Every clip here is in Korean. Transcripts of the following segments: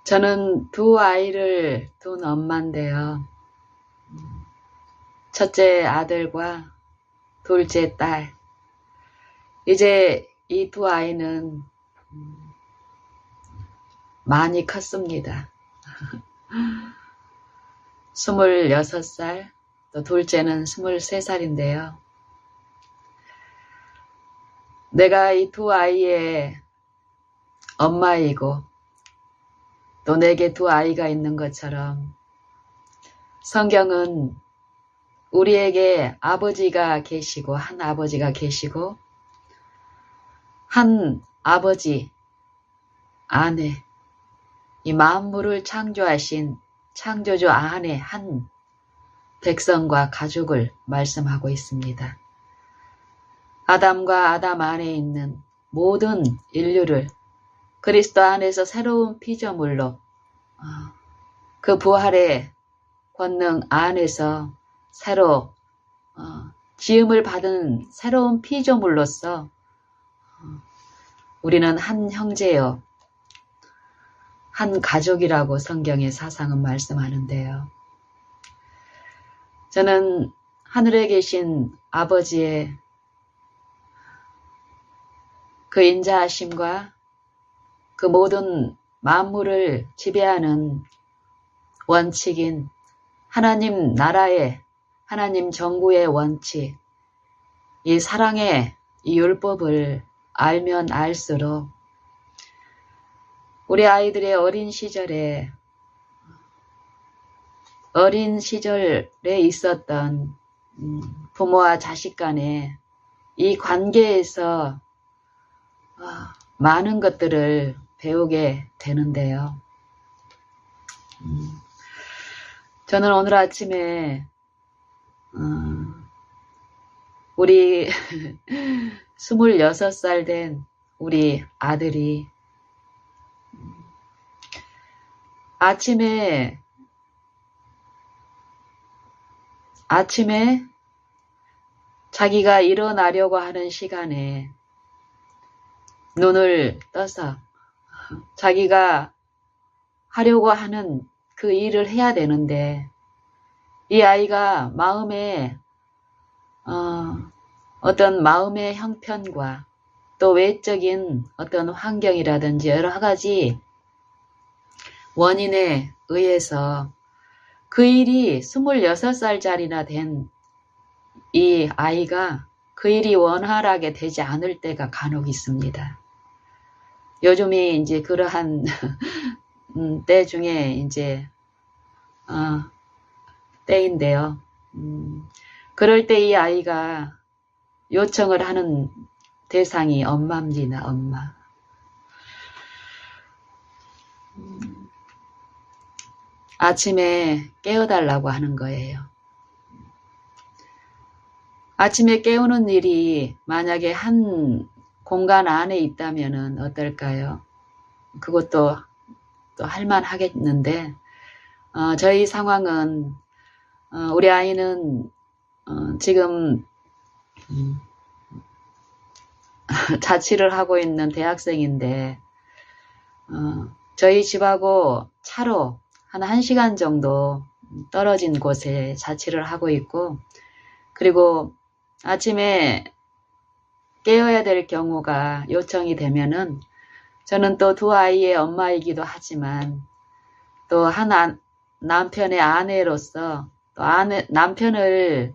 저는 두 아이를 둔 엄마인데요. 첫째 아들과 둘째 딸. 이제 이 두 아이는 많이 컸습니다. 26살, 또 둘째는 23살인데요. 내가 이 두 아이의 엄마이고 또 내게 두 아이가 있는 것처럼 성경은 우리에게 아버지가 계시고 한 아버지가 계시고 한 아버지 안에 이 만물을 창조하신 창조주 안에 한 백성과 가족을 말씀하고 있습니다. 아담과 아담 안에 있는 모든 인류를 그리스도 안에서 새로운 피조물로 그 부활의 권능 안에서 새로 지음을 받은 새로운 피조물로서 우리는 한 형제요, 한 가족이라고 성경의 사상은 말씀하는데요. 저는 하늘에 계신 아버지의 그 인자하심과 그 모든 만물을 지배하는 원칙인 하나님 나라의 하나님 정부의 원칙, 이 사랑의 이 율법을 알면 알수록 우리 아이들의 어린 시절에 있었던 부모와 자식 간의 이 관계에서 많은 것들을 배우게 되는데요. 저는 오늘 아침에 우리 26살 된 우리 아들이 아침에 자기가 일어나려고 하는 시간에 눈을 떠서 자기가 하려고 하는 그 일을 해야 되는데 이 아이가 마음에 어떤 마음의 형편과 또 외적인 어떤 환경이라든지 여러 가지 원인에 의해서 그 일이 26살짜리나 된 이 아이가 그 일이 원활하게 되지 않을 때가 간혹 있습니다. 요즘이 이제 그러한 때 중에 이제 때인데요. 그럴 때 이 아이가 요청을 하는 대상이 엄마입니다. 엄마. 아침에 깨워달라고 하는 거예요. 아침에 깨우는 일이 만약에 한 공간 안에 있다면 어떨까요? 그것도 또 할만하겠는데 저희 상황은 우리 아이는 지금 자취를 하고 있는 대학생인데 저희 집하고 차로 한 1시간 정도 떨어진 곳에 자취를 하고 있고 그리고 아침에 깨어야 될 경우가 요청이 되면은 저는 또 두 아이의 엄마이기도 하지만 또 한 남편의 아내로서 또 남편을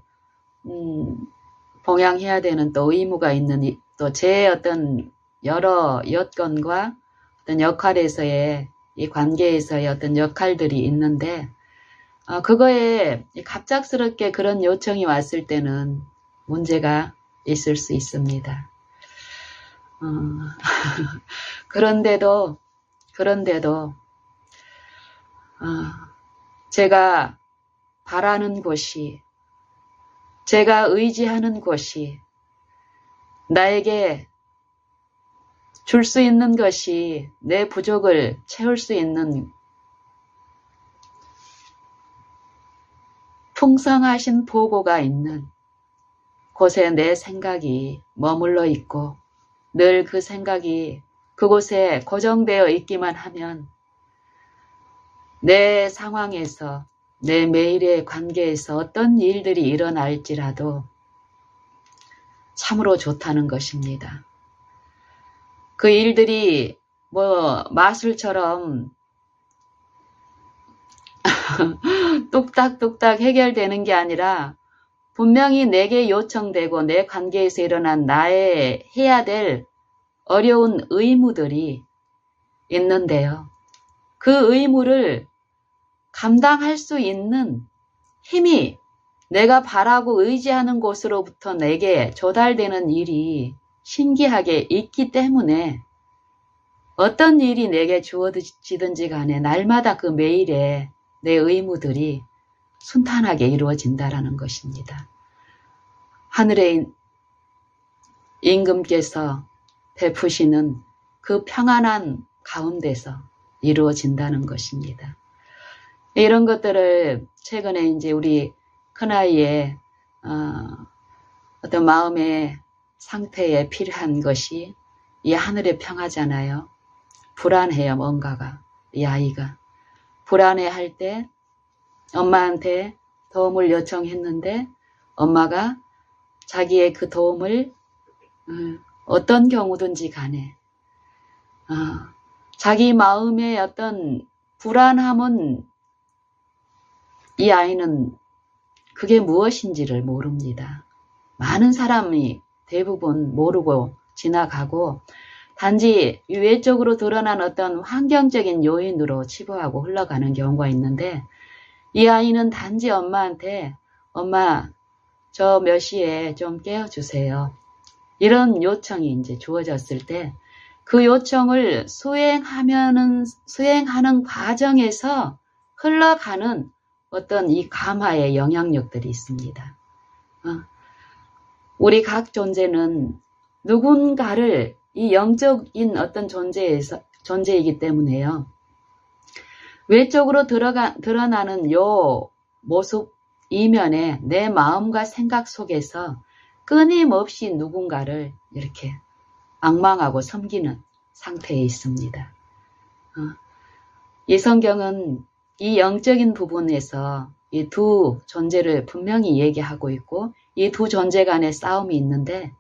봉양해야 되는 또 의무가 있는 또 제 어떤 여러 여건과 어떤 역할에서의 이 관계에서의 어떤 역할들이 있는데 그거에 갑작스럽게 그런 요청이 왔을 때는 문제가 있을 수 있습니다. 그런데도 제가 바라는 곳이 제가 의지하는 곳이 나에게 줄 수 있는 것이 내 부족을 채울 수 있는 풍성하신 보고가 있는 곳에 내 생각이 머물러 있고 늘 그 생각이 그곳에 고정되어 있기만 하면 내 상황에서 내 매일의 관계에서 어떤 일들이 일어날지라도 참으로 좋다는 것입니다. 그 일들이 뭐 마술처럼 뚝딱뚝딱 해결되는 게 아니라 분명히 내게 요청되고 내 관계에서 일어난 나의 해야 될 어려운 의무들이 있는데요. 그 의무를 감당할 수 있는 힘이 내가 바라고 의지하는 곳으로부터 내게 조달되는 일이 신기하게 있기 때문에 어떤 일이 내게 주어지든지 간에 날마다 그 매일에 내 의무들이 순탄하게 이루어진다라는 것입니다. 하늘의 임금께서 베푸시는 그 평안한 가운데서 이루어진다는 것입니다. 이런 것들을 최근에 이제 우리 큰아이의 어떤 마음의 상태에 필요한 것이 이 하늘의 평화잖아요. 불안해요, 뭔가가. 이 아이가. 불안해할 때 엄마한테 도움을 요청했는데 엄마가 자기의 그 도움을 어떤 경우든지 간에 자기 마음의 어떤 불안함은 이 아이는 그게 무엇인지를 모릅니다. 많은 사람이 대부분 모르고 지나가고 단지 외적으로 드러난 어떤 환경적인 요인으로 치부하고 흘러가는 경우가 있는데 이 아이는 단지 엄마한테 엄마 저 몇 시에 좀 깨워주세요. 이런 요청이 이제 주어졌을 때 그 요청을 수행하는 과정에서 흘러가는 어떤 이 감화의 영향력들이 있습니다. 우리 각 존재는 누군가를 이 영적인 어떤 존재이기 때문에요. 외적으로 드러나는 요 모습 이면에 내 마음과 생각 속에서 끊임없이 누군가를 이렇게 앙망하고 섬기는 상태에 있습니다. 이 성경은 이 영적인 부분에서 이 두 존재를 분명히 얘기하고 있고 이 두 존재 간의 싸움이 있는데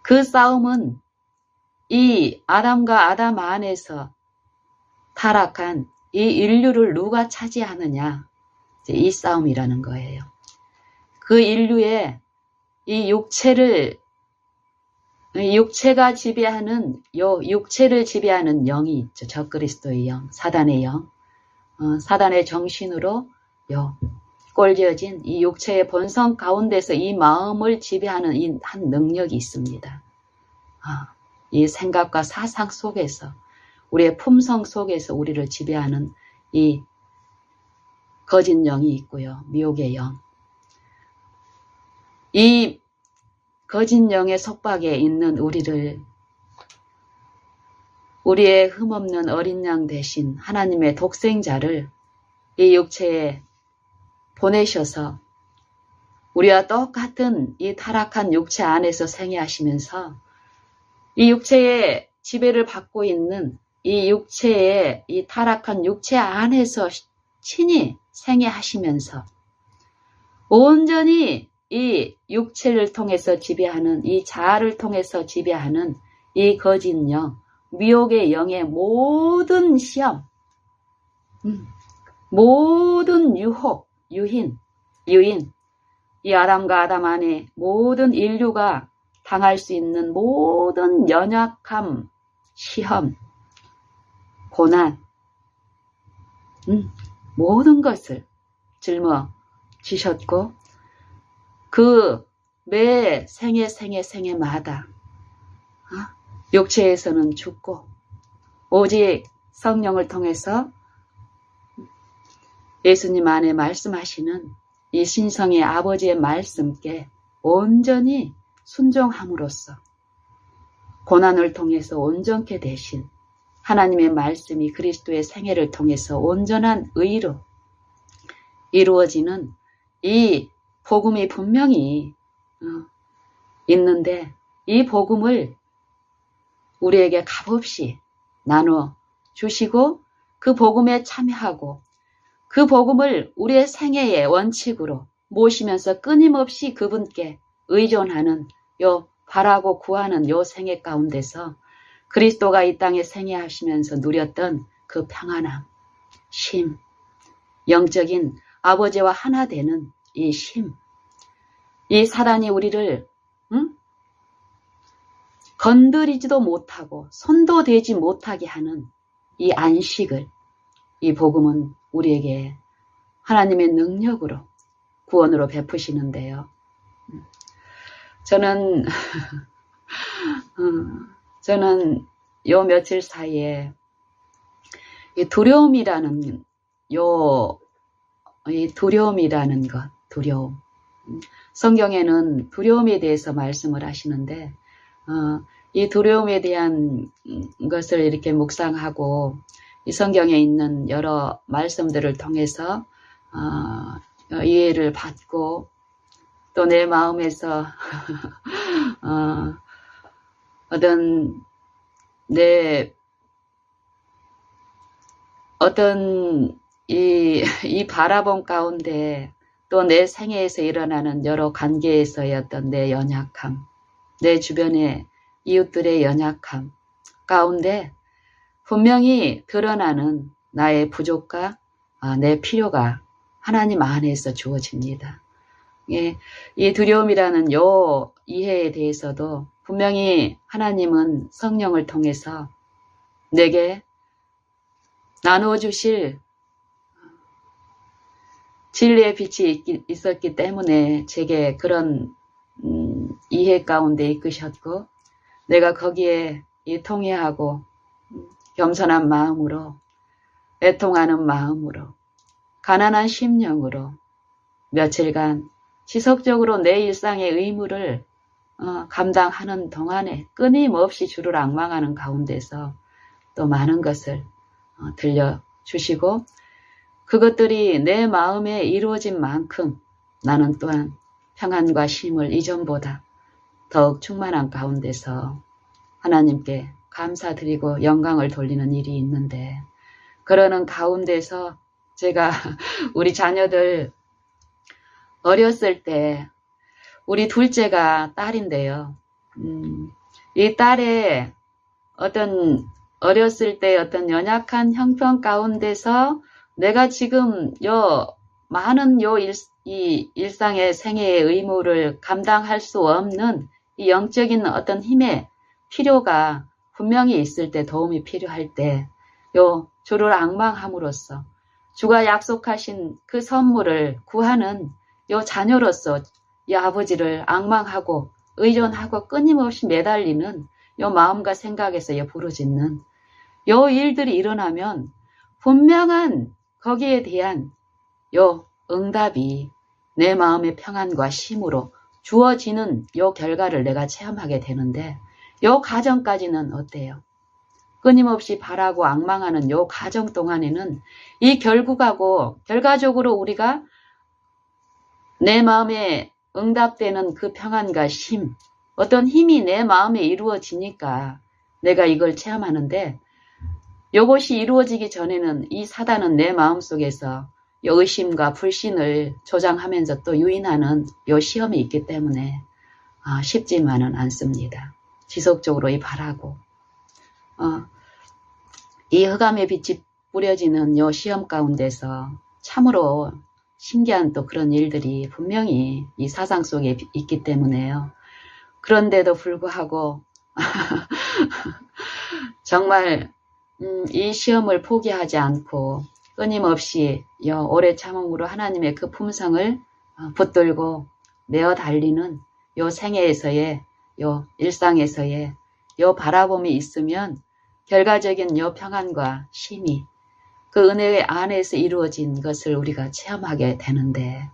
그 싸움은 이 아담과 아담 안에서 타락한 이 인류를 누가 차지하느냐 이 싸움이라는 거예요. 그 인류의 이 육체가 지배하는 육체를 지배하는 영이 있죠. 적그리스도의 영, 사단의 영, 사단의 정신으로 꼴려진 이 육체의 본성 가운데서 이 마음을 지배하는 이 한 능력이 있습니다. 이 생각과 사상 속에서 우리의 품성 속에서 우리를 지배하는 이 거짓 영이 있고요. 미혹의 영. 이 거짓 영의 속박에 있는 우리를 우리의 흠없는 어린 양 대신 하나님의 독생자를 이 육체에 보내셔서 우리와 똑같은 이 타락한 육체 안에서 생애하시면서 이 육체의 지배를 받고 있는 이 육체의 이 타락한 육체 안에서 친히 생애하시면서 온전히 이 육체를 통해서 지배하는 이 자아를 통해서 지배하는 이 거짓 영, 미혹의 영의 모든 시험, 모든 유혹, 유인, 이 아담과 아담 안에 모든 인류가 당할 수 있는 모든 연약함, 시험, 고난, 모든 것을 짊어지셨고 그 매 생애마다 육체에서는 죽고 오직 성령을 통해서 예수님 안에 말씀하시는 이 신성의 아버지의 말씀께 온전히 순종함으로써 고난을 통해서 온전케 되신 하나님의 말씀이 그리스도의 생애를 통해서 온전한 의로 이루어지는 이 복음이 분명히 있는데 이 복음을 우리에게 값없이 나눠 주시고 그 복음에 참여하고 그 복음을 우리의 생애의 원칙으로 모시면서 끊임없이 그분께 의존하는 요 바라고 구하는 요 생애 가운데서 그리스도가 이 땅에 생애하시면서 누렸던 그 평안함, 쉼, 영적인 아버지와 하나 되는 이 쉼, 이 사단이 우리를 건드리지도 못하고 손도 대지 못하게 하는 이 안식을 이 복음은 우리에게 하나님의 능력으로 구원으로 베푸시는데요. 저는 요 며칠 사이에 이 두려움이라는 두려움. 성경에는 두려움에 대해서 말씀을 하시는데, 이 두려움에 대한 것을 이렇게 묵상하고, 이 성경에 있는 여러 말씀들을 통해서, 이해를 받고, 또 내 마음에서, 이 바라봄 가운데 또 내 생애에서 일어나는 여러 관계에서의 어떤 내 연약함, 내 주변의 이웃들의 연약함 가운데 분명히 드러나는 나의 부족과 내 필요가 하나님 안에서 주어집니다. 예, 이 두려움이라는 요 이해에 대해서도 분명히 하나님은 성령을 통해서 내게 나누어 주실 진리의 빛이 있었기 때문에 제게 그런 이해 가운데 이끄셨고, 내가 거기에 통회하고 겸손한 마음으로, 애통하는 마음으로, 가난한 심령으로 며칠간 지속적으로 내 일상의 의무를 감당하는 동안에 끊임없이 주를 앙망하는 가운데서 또 많은 것을 들려주시고, 그것들이 내 마음에 이루어진 만큼 나는 또한 평안과 쉼을 이전보다 더욱 충만한 가운데서 하나님께 감사드리고 영광을 돌리는 일이 있는데, 그러는 가운데서 제가 우리 자녀들 어렸을 때 우리 둘째가 딸인데요. 이 딸의 어렸을 때 어떤 연약한 형편 가운데서 내가 지금 많은 이 일상의 생애의 의무를 감당할 수 없는 이 영적인 어떤 힘의 필요가 분명히 있을 때, 도움이 필요할 때, 주를 앙망함으로써 주가 약속하신 그 선물을 구하는 자녀로서 이 아버지를 앙망하고 의존하고 끊임없이 매달리는 마음과 생각에서 부르짖는 일들이 일어나면 분명한 거기에 대한 응답이 내 마음의 평안과 쉼으로 주어지는 결과를 내가 체험하게 되는데, 가정까지는 어때요? 끊임없이 바라고 앙망하는 가정 동안에는 이 결과적으로 우리가 내 마음에 응답되는 그 평안과 쉼, 어떤 힘이 내 마음에 이루어지니까 내가 이걸 체험하는데, 이것이 이루어지기 전에는 이 사단은 내 마음속에서 의심과 불신을 조장하면서 또 유인하는 시험이 있기 때문에 쉽지만은 않습니다. 지속적으로 바라고 이 흑암의 빛이 뿌려지는 시험 가운데서 참으로 신기한 또 그런 일들이 분명히 이 사상 속에 있기 때문에요. 그런데도 불구하고 정말 이 시험을 포기하지 않고 끊임없이 오래 참음으로 하나님의 그 품성을 붙들고 내어 달리는 생애에서의 일상에서의 바라봄이 있으면 결과적인 평안과 쉼이 그 은혜 안에서 이루어진 것을 우리가 체험하게 되는데,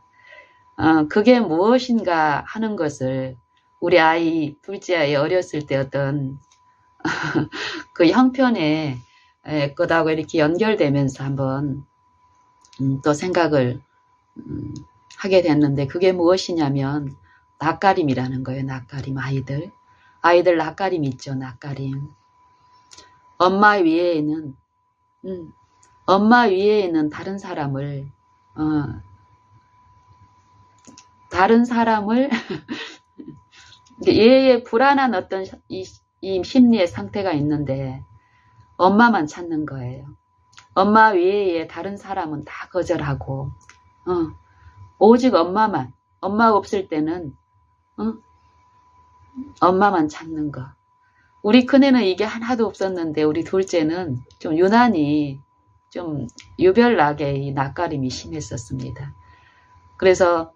그게 무엇인가 하는 것을 우리 아이 둘째 아이 어렸을 때 어떤 그 형편에 것하고 이렇게 연결되면서 한번 또 생각을 하게 됐는데, 그게 무엇이냐면 낯가림이라는 거예요. 낯가림. 아이들 낯가림 있죠. 낯가림. 엄마 위에는 엄마 위에 있는 다른 사람을 얘의 불안한 어떤 이 심리의 상태가 있는데 엄마만 찾는 거예요. 엄마 외에 다른 사람은 다 거절하고 오직 엄마만, 엄마가 없을 때는 엄마만 찾는 거. 우리 큰애는 이게 하나도 없었는데 우리 둘째는 좀 유난히 좀 유별나게 이 낯가림이 심했었습니다. 그래서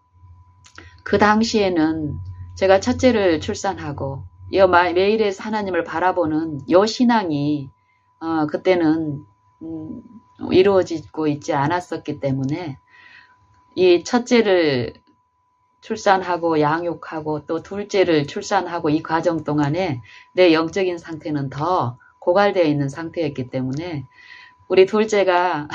그 당시에는 제가 첫째를 출산하고 매일의 하나님을 바라보는 요 신앙이 그때는 이루어지고 있지 않았었기 때문에 이 첫째를 출산하고 양육하고 또 둘째를 출산하고 이 과정 동안에 내 영적인 상태는 더 고갈되어 있는 상태였기 때문에 우리 둘째가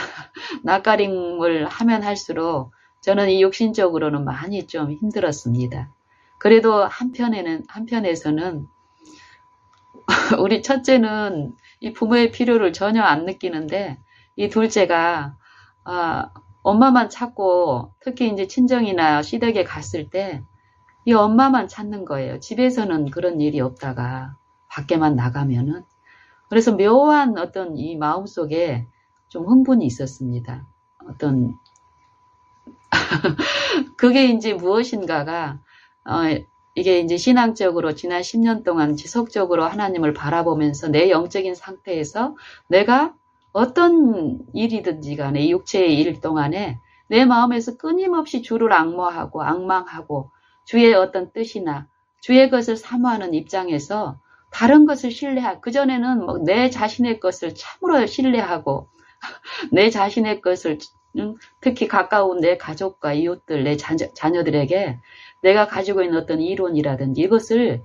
낯가림을 하면 할수록 저는 이 육신적으로는 많이 좀 힘들었습니다. 그래도 한편에서는 우리 첫째는 이 부모의 필요를 전혀 안 느끼는데 이 둘째가 엄마만 찾고 특히 이제 친정이나 시댁에 갔을 때 이 엄마만 찾는 거예요. 집에서는 그런 일이 없다가 밖에만 나가면은. 그래서 묘한 어떤 이 마음속에 좀 흥분이 있었습니다. 어떤 그게 이제 무엇인가가 이게 이제 신앙적으로 지난 10년 동안 지속적으로 하나님을 바라보면서 내 영적인 상태에서 내가 어떤 일이든지 간에 이 육체의 일 동안에 내 마음에서 끊임없이 주를 앙망하고 주의 어떤 뜻이나 주의 것을 사모하는 입장에서 다른 것을 신뢰하고 그전에는 내 자신의 것을 참으로 신뢰하고 내 자신의 것을 특히 가까운 내 가족과 이웃들, 내 자녀들에게 내가 가지고 있는 어떤 이론이라든지 이것을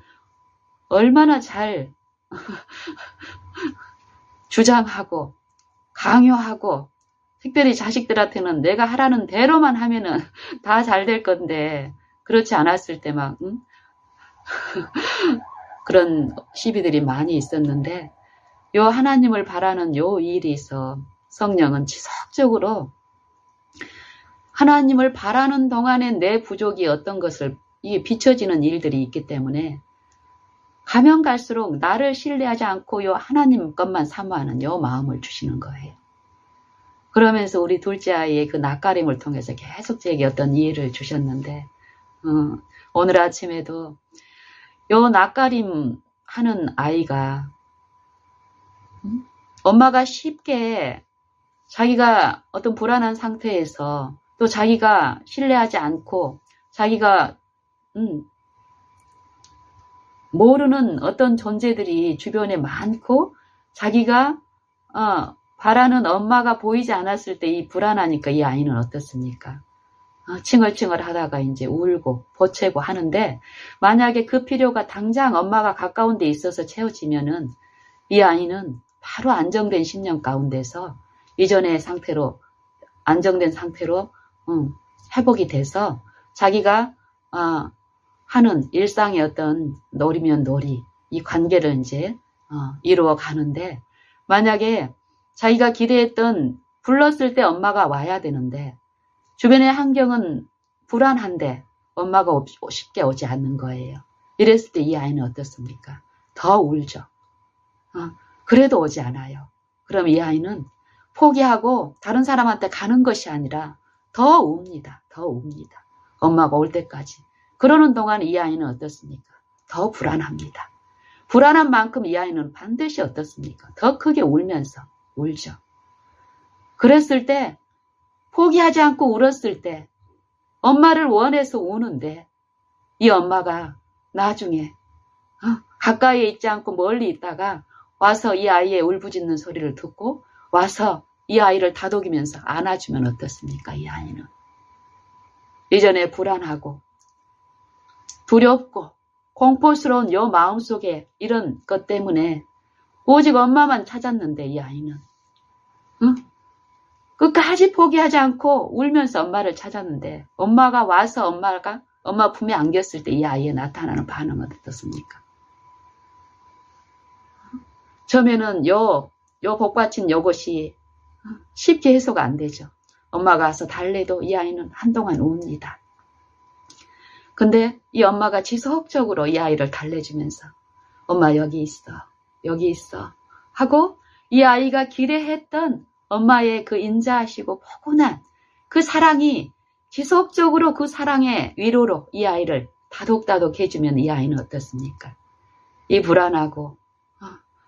얼마나 잘 주장하고 강요하고 특별히 자식들한테는 내가 하라는 대로만 하면은 다 잘 될 건데 그렇지 않았을 때 막 그런 시비들이 많이 있었는데 요 하나님을 바라는 요 일이 있어 성령은 지속적으로 하나님을 바라는 동안에 내 부족이 어떤 것을 이게 비춰지는 일들이 있기 때문에 가면 갈수록 나를 신뢰하지 않고 요 하나님 것만 사모하는 요 마음을 주시는 거예요. 그러면서 우리 둘째 아이의 그 낯가림을 통해서 계속 제게 어떤 이해를 주셨는데 오늘 아침에도 요 낯가림 하는 아이가 엄마가 쉽게 자기가 어떤 불안한 상태에서 또 자기가 신뢰하지 않고 자기가 모르는 어떤 존재들이 주변에 많고 자기가 바라는 엄마가 보이지 않았을 때 이 불안하니까 이 아이는 어떻습니까? 칭얼칭얼 하다가 이제 울고 보채고 하는데 만약에 그 필요가 당장 엄마가 가까운 데 있어서 채워지면은 이 아이는 바로 안정된 심령 가운데서 이전의 상태로 안정된 상태로 회복이 돼서 자기가 하는 일상의 어떤 놀이면 놀이 이 관계를 이제 이루어 가는데 만약에 자기가 기대했던 불렀을 때 엄마가 와야 되는데 주변의 환경은 불안한데 엄마가 쉽게 오지 않는 거예요. 이랬을 때 이 아이는 어떻습니까? 더 울죠. 그래도 오지 않아요. 그럼 이 아이는 포기하고 다른 사람한테 가는 것이 아니라 더 웁니다. 더 웁니다. 엄마가 올 때까지. 그러는 동안 이 아이는 어떻습니까? 더 불안합니다. 불안한 만큼 이 아이는 반드시 어떻습니까? 더 크게 울면서 울죠. 그랬을 때 포기하지 않고 울었을 때 엄마를 원해서 우는데 이 엄마가 나중에 가까이에 있지 않고 멀리 있다가 와서 이 아이의 울부짖는 소리를 듣고 와서 이 아이를 다독이면서 안아주면 어떻습니까? 이 아이는 이전에 불안하고 두렵고 공포스러운 요 마음속에 이런 것 때문에 오직 엄마만 찾았는데 이 아이는 끝까지 포기하지 않고 울면서 엄마를 찾았는데 엄마가 와서 엄마 품에 안겼을 때 이 아이의 나타나는 반응은 어떻습니까? 처음에는 요 복받친 요것이 쉽게 해소가 안 되죠. 엄마가 와서 달래도 이 아이는 한동안 웁니다. 근데 이 엄마가 지속적으로 이 아이를 달래주면서 엄마 여기 있어, 여기 있어 하고 이 아이가 기대했던 엄마의 그 인자하시고 포근한 그 사랑이 지속적으로 그 사랑의 위로로 이 아이를 다독다독 해주면 이 아이는 어떻습니까? 이 불안하고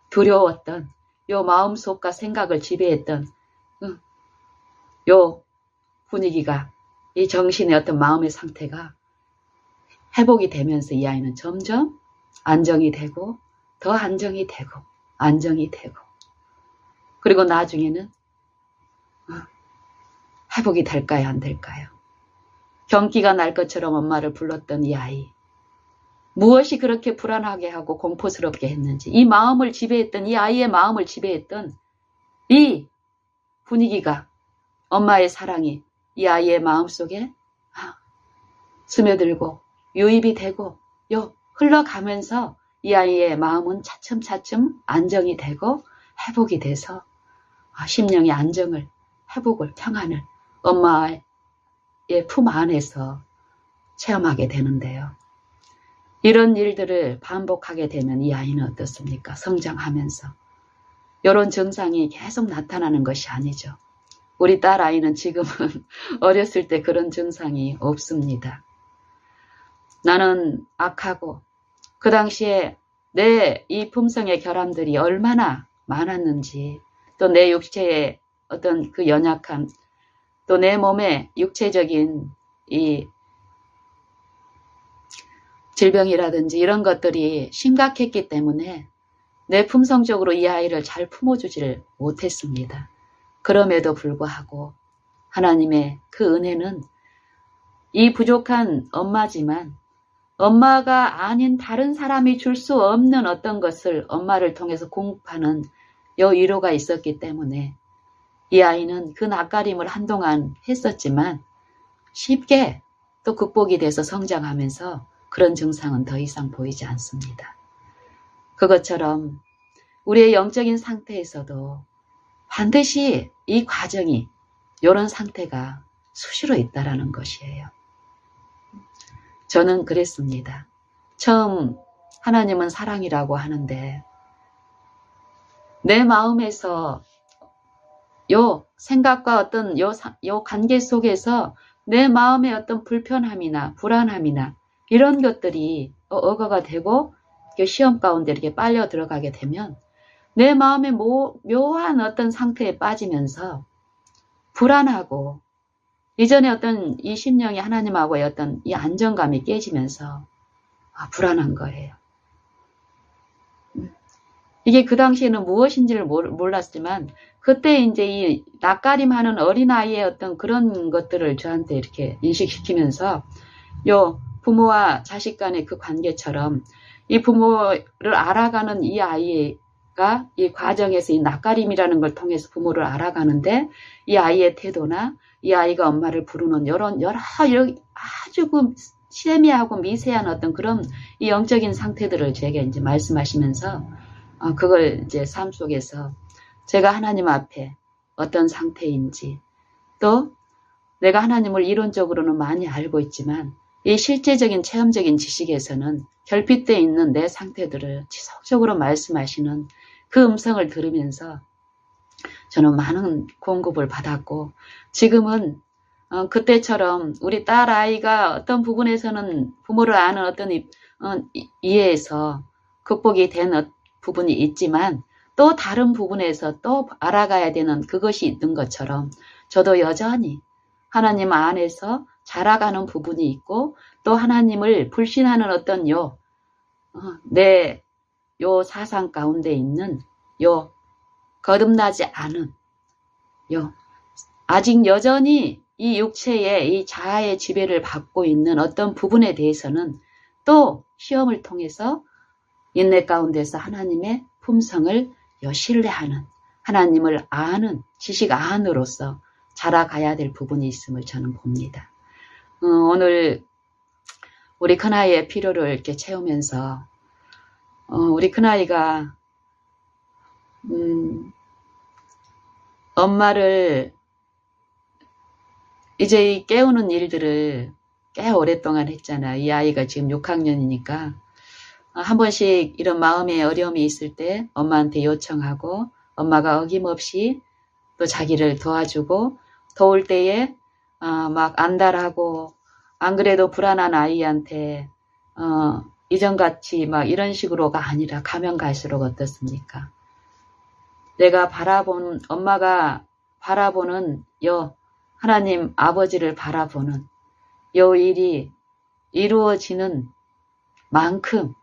두려웠던 요 마음속과 생각을 지배했던 요 분위기가 이 정신의 어떤 마음의 상태가 회복이 되면서 이 아이는 점점 안정이 되고 더 안정이 되고 안정이 되고 그리고 나중에는 회복이 될까요? 안 될까요? 경기가 날 것처럼 엄마를 불렀던 이 아이 무엇이 그렇게 불안하게 하고 공포스럽게 했는지 이 마음을 지배했던 이 아이의 마음을 지배했던 이 분위기가 엄마의 사랑이 이 아이의 마음속에 스며들고 유입이 되고 흘러가면서 이 아이의 마음은 차츰차츰 안정이 되고 회복이 돼서 심령의 안정을 회복을 평안을 엄마의 품 안에서 체험하게 되는데요. 이런 일들을 반복하게 되면 이 아이는 어떻습니까? 성장하면서 이런 증상이 계속 나타나는 것이 아니죠. 우리 딸 아이는 지금은 어렸을 때 그런 증상이 없습니다. 나는 악하고 그 당시에 내 이 품성의 결함들이 얼마나 많았는지 또 내 육체의 어떤 그 연약함 또 내 몸의 육체적인 이 질병이라든지 이런 것들이 심각했기 때문에 내 품성적으로 이 아이를 잘 품어주지를 못했습니다. 그럼에도 불구하고 하나님의 그 은혜는 이 부족한 엄마지만 엄마가 아닌 다른 사람이 줄 수 없는 어떤 것을 엄마를 통해서 공급하는 요 위로가 있었기 때문에 이 아이는 그 낯가림을 한동안 했었지만 쉽게 또 극복이 돼서 성장하면서 그런 증상은 더 이상 보이지 않습니다. 그것처럼 우리의 영적인 상태에서도 반드시 이 과정이 이런 상태가 수시로 있다라는 것이에요. 저는 그랬습니다. 처음 하나님은 사랑이라고 하는데 내 마음에서 요 생각과 어떤 요 관계 속에서 내 마음의 어떤 불편함이나 불안함이나 이런 것들이 억어가 되고 시험 가운데 이렇게 빨려 들어가게 되면 내 마음의 묘한 어떤 상태에 빠지면서 불안하고 이전에 어떤 이 심령이 하나님하고의 어떤 이 안정감이 깨지면서 불안한 거예요. 이게 그 당시에는 무엇인지를 몰랐지만 그때 이제 이 낯가림하는 어린아이의 어떤 그런 것들을 저한테 이렇게 인식시키면서 요 부모와 자식 간의 그 관계처럼 이 부모를 알아가는 이 아이가 이 과정에서 이 낯가림이라는 걸 통해서 부모를 알아가는데 이 아이의 태도나 이 아이가 엄마를 부르는 여러 아주 그 세미하고 미세한 어떤 그런 이 영적인 상태들을 제게 이제 말씀하시면서 그걸 이제 삶 속에서 제가 하나님 앞에 어떤 상태인지 또 내가 하나님을 이론적으로는 많이 알고 있지만 이 실제적인 체험적인 지식에서는 결핍되어 있는 내 상태들을 지속적으로 말씀하시는 그 음성을 들으면서 저는 많은 공급을 받았고 지금은 그때처럼 우리 딸 아이가 어떤 부분에서는 부모를 아는 어떤 이해에서 극복이 된 부분이 있지만 또 다른 부분에서 또 알아가야 되는 그것이 있는 것처럼 저도 여전히 하나님 안에서 자라가는 부분이 있고 또 하나님을 불신하는 어떤 내 사상 가운데 있는 거듭나지 않은 아직 여전히 이 육체의 이 자아의 지배를 받고 있는 어떤 부분에 대해서는 또 시험을 통해서 인내 가운데서 하나님의 품성을 신뢰하는 하나님을 아는 지식 안으로서 자라가야 될 부분이 있음을 저는 봅니다. 오늘 우리 큰아이의 필요를 이렇게 채우면서 우리 큰아이가 엄마를 이제 이 깨우는 일들을 꽤 오랫동안 했잖아. 이 아이가 지금 6학년이니까 한 번씩 이런 마음의 어려움이 있을 때 엄마한테 요청하고 엄마가 어김없이 또 자기를 도와주고 도울 때에 막 안달하고 안 그래도 불안한 아이한테 이전같이 막 이런 식으로가 아니라 가면 갈수록 어떻습니까? 내가 엄마가 바라보는 하나님 아버지를 바라보는 요 일이 이루어지는 만큼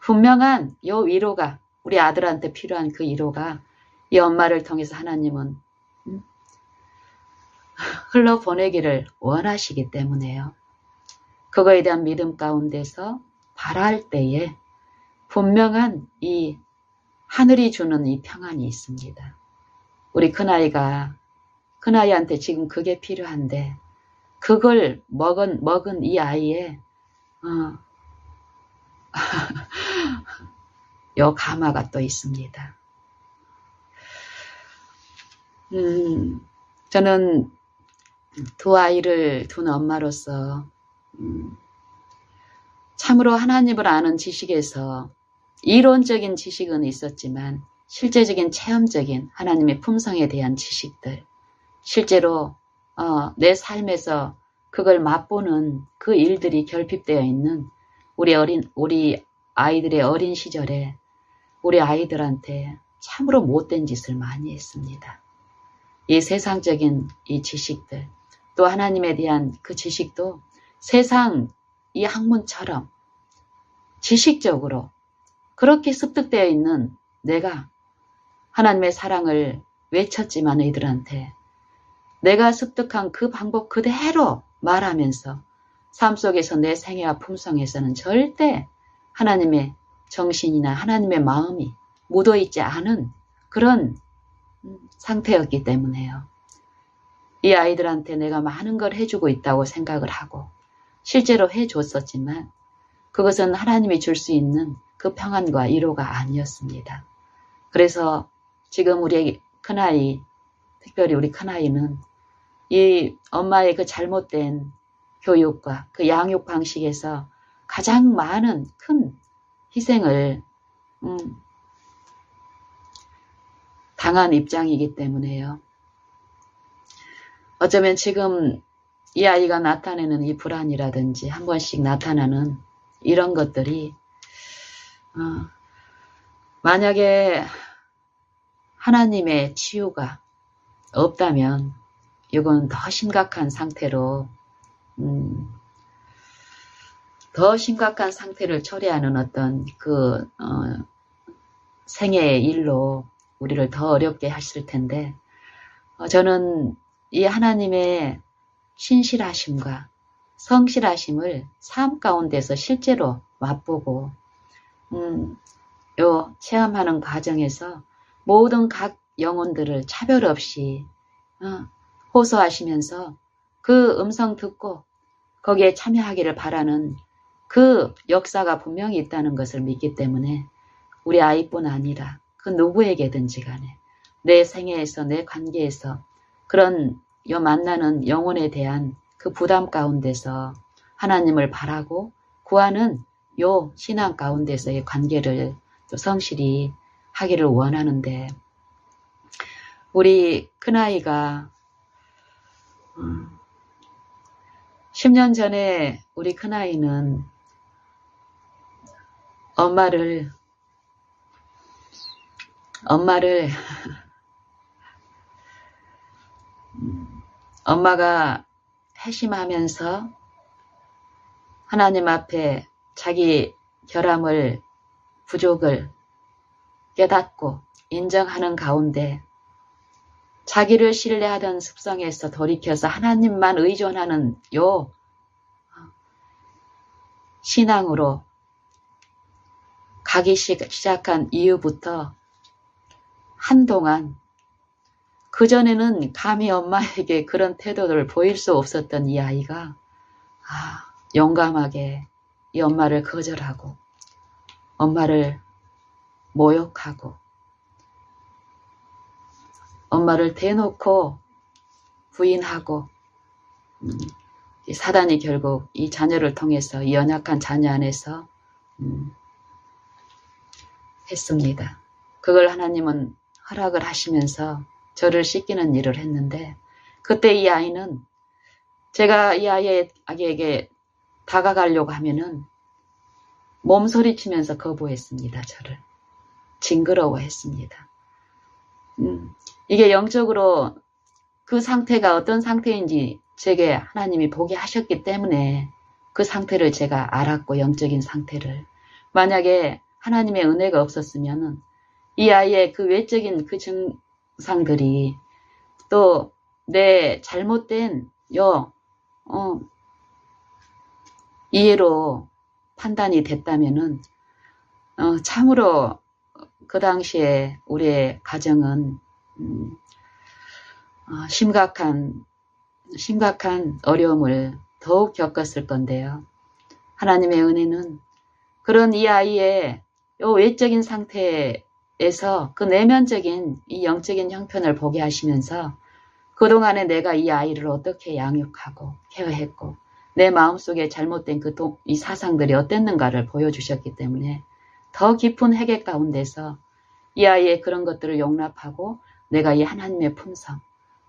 분명한 요 위로가 우리 아들한테 필요한 그 위로가 이 엄마를 통해서 하나님은 흘러보내기를 원하시기 때문에요. 그거에 대한 믿음 가운데서 바랄 때에 분명한 이 하늘이 주는 이 평안이 있습니다. 우리 큰아이한테 지금 그게 필요한데 그걸 먹은 이 아이의 요 가마가 또 있습니다. 저는 두 아이를 둔 엄마로서 참으로 하나님을 아는 지식에서 이론적인 지식은 있었지만 실제적인 체험적인 하나님의 품성에 대한 지식들, 실제로 내 삶에서 그걸 맛보는 그 일들이 결핍되어 있는 우리 아이들의 어린 시절에 우리 아이들한테 참으로 못된 짓을 많이 했습니다. 이 세상적인 이 지식들, 또 하나님에 대한 그 지식도 세상 이 학문처럼 지식적으로 그렇게 습득되어 있는 내가 하나님의 사랑을 외쳤지만 애들한테 내가 습득한 그 방법 그대로 말하면서 삶 속에서 내 생애와 품성에서는 절대 하나님의 정신이나 하나님의 마음이 묻어있지 않은 그런 상태였기 때문에요. 이 아이들한테 내가 많은 걸 해주고 있다고 생각을 하고 실제로 해줬었지만 그것은 하나님이 줄 수 있는 그 평안과 위로가 아니었습니다. 그래서 지금 우리 큰아이, 특별히 우리 큰아이는 이 엄마의 그 잘못된 교육과 그 양육 방식에서 가장 많은 큰 희생을 당한 입장이기 때문에요. 어쩌면 지금 이 아이가 나타내는 이 불안이라든지 한 번씩 나타나는 이런 것들이 만약에 하나님의 치유가 없다면 이건 더 심각한 상태로 더 심각한 상태를 초래하는 어떤 그 생애의 일로 우리를 더 어렵게 하실 텐데 저는 이 하나님의 신실하심과 성실하심을 삶 가운데서 실제로 맛보고 요 체험하는 과정에서 모든 각 영혼들을 차별 없이 호소하시면서 그 음성 듣고 거기에 참여하기를 바라는 그 역사가 분명히 있다는 것을 믿기 때문에 우리 아이뿐 아니라 그 누구에게든지 간에 내 생애에서 내 관계에서 그런 만나는 영혼에 대한 그 부담 가운데서 하나님을 바라고 구하는 요 신앙 가운데서의 관계를 또 성실히 하기를 원하는데 우리 큰아이가 10년 전에 우리 큰아이는 엄마를 엄마가 회심하면서 하나님 앞에 자기 결함을 부족을 깨닫고 인정하는 가운데 자기를 신뢰하던 습성에서 돌이켜서 하나님만 의존하는 요 신앙으로 가기 시작한 이후부터 한동안 그전에는 감히 엄마에게 그런 태도를 보일 수 없었던 이 아이가 용감하게 이 엄마를 거절하고 엄마를 모욕하고 엄마를 대놓고 부인하고 이 사단이 결국 이 자녀를 통해서 이 연약한 자녀 안에서 했습니다. 그걸 하나님은 허락을 하시면서 저를 씻기는 일을 했는데 그때 이 아이는 제가 이 아이에게 다가가려고 하면은 몸소리치면서 거부했습니다. 저를 징그러워했습니다. 이게 영적으로 그 상태가 어떤 상태인지 제게 하나님이 보게 하셨기 때문에 그 상태를 제가 알았고 영적인 상태를 만약에 하나님의 은혜가 없었으면 이 아이의 그 외적인 그 증상들이 또 내 잘못된 이해로 판단이 됐다면은 참으로 그 당시에 우리의 가정은 심각한 어려움을 더욱 겪었을 건데요. 하나님의 은혜는 그런 이 아이의 외적인 상태에서 그 내면적인 이 영적인 형편을 보게 하시면서 그동안에 내가 이 아이를 어떻게 양육하고 케어했고 내 마음속에 잘못된 이 사상들이 어땠는가를 보여주셨기 때문에 더 깊은 회개 가운데서 이 아이의 그런 것들을 용납하고 내가 이 하나님의 품성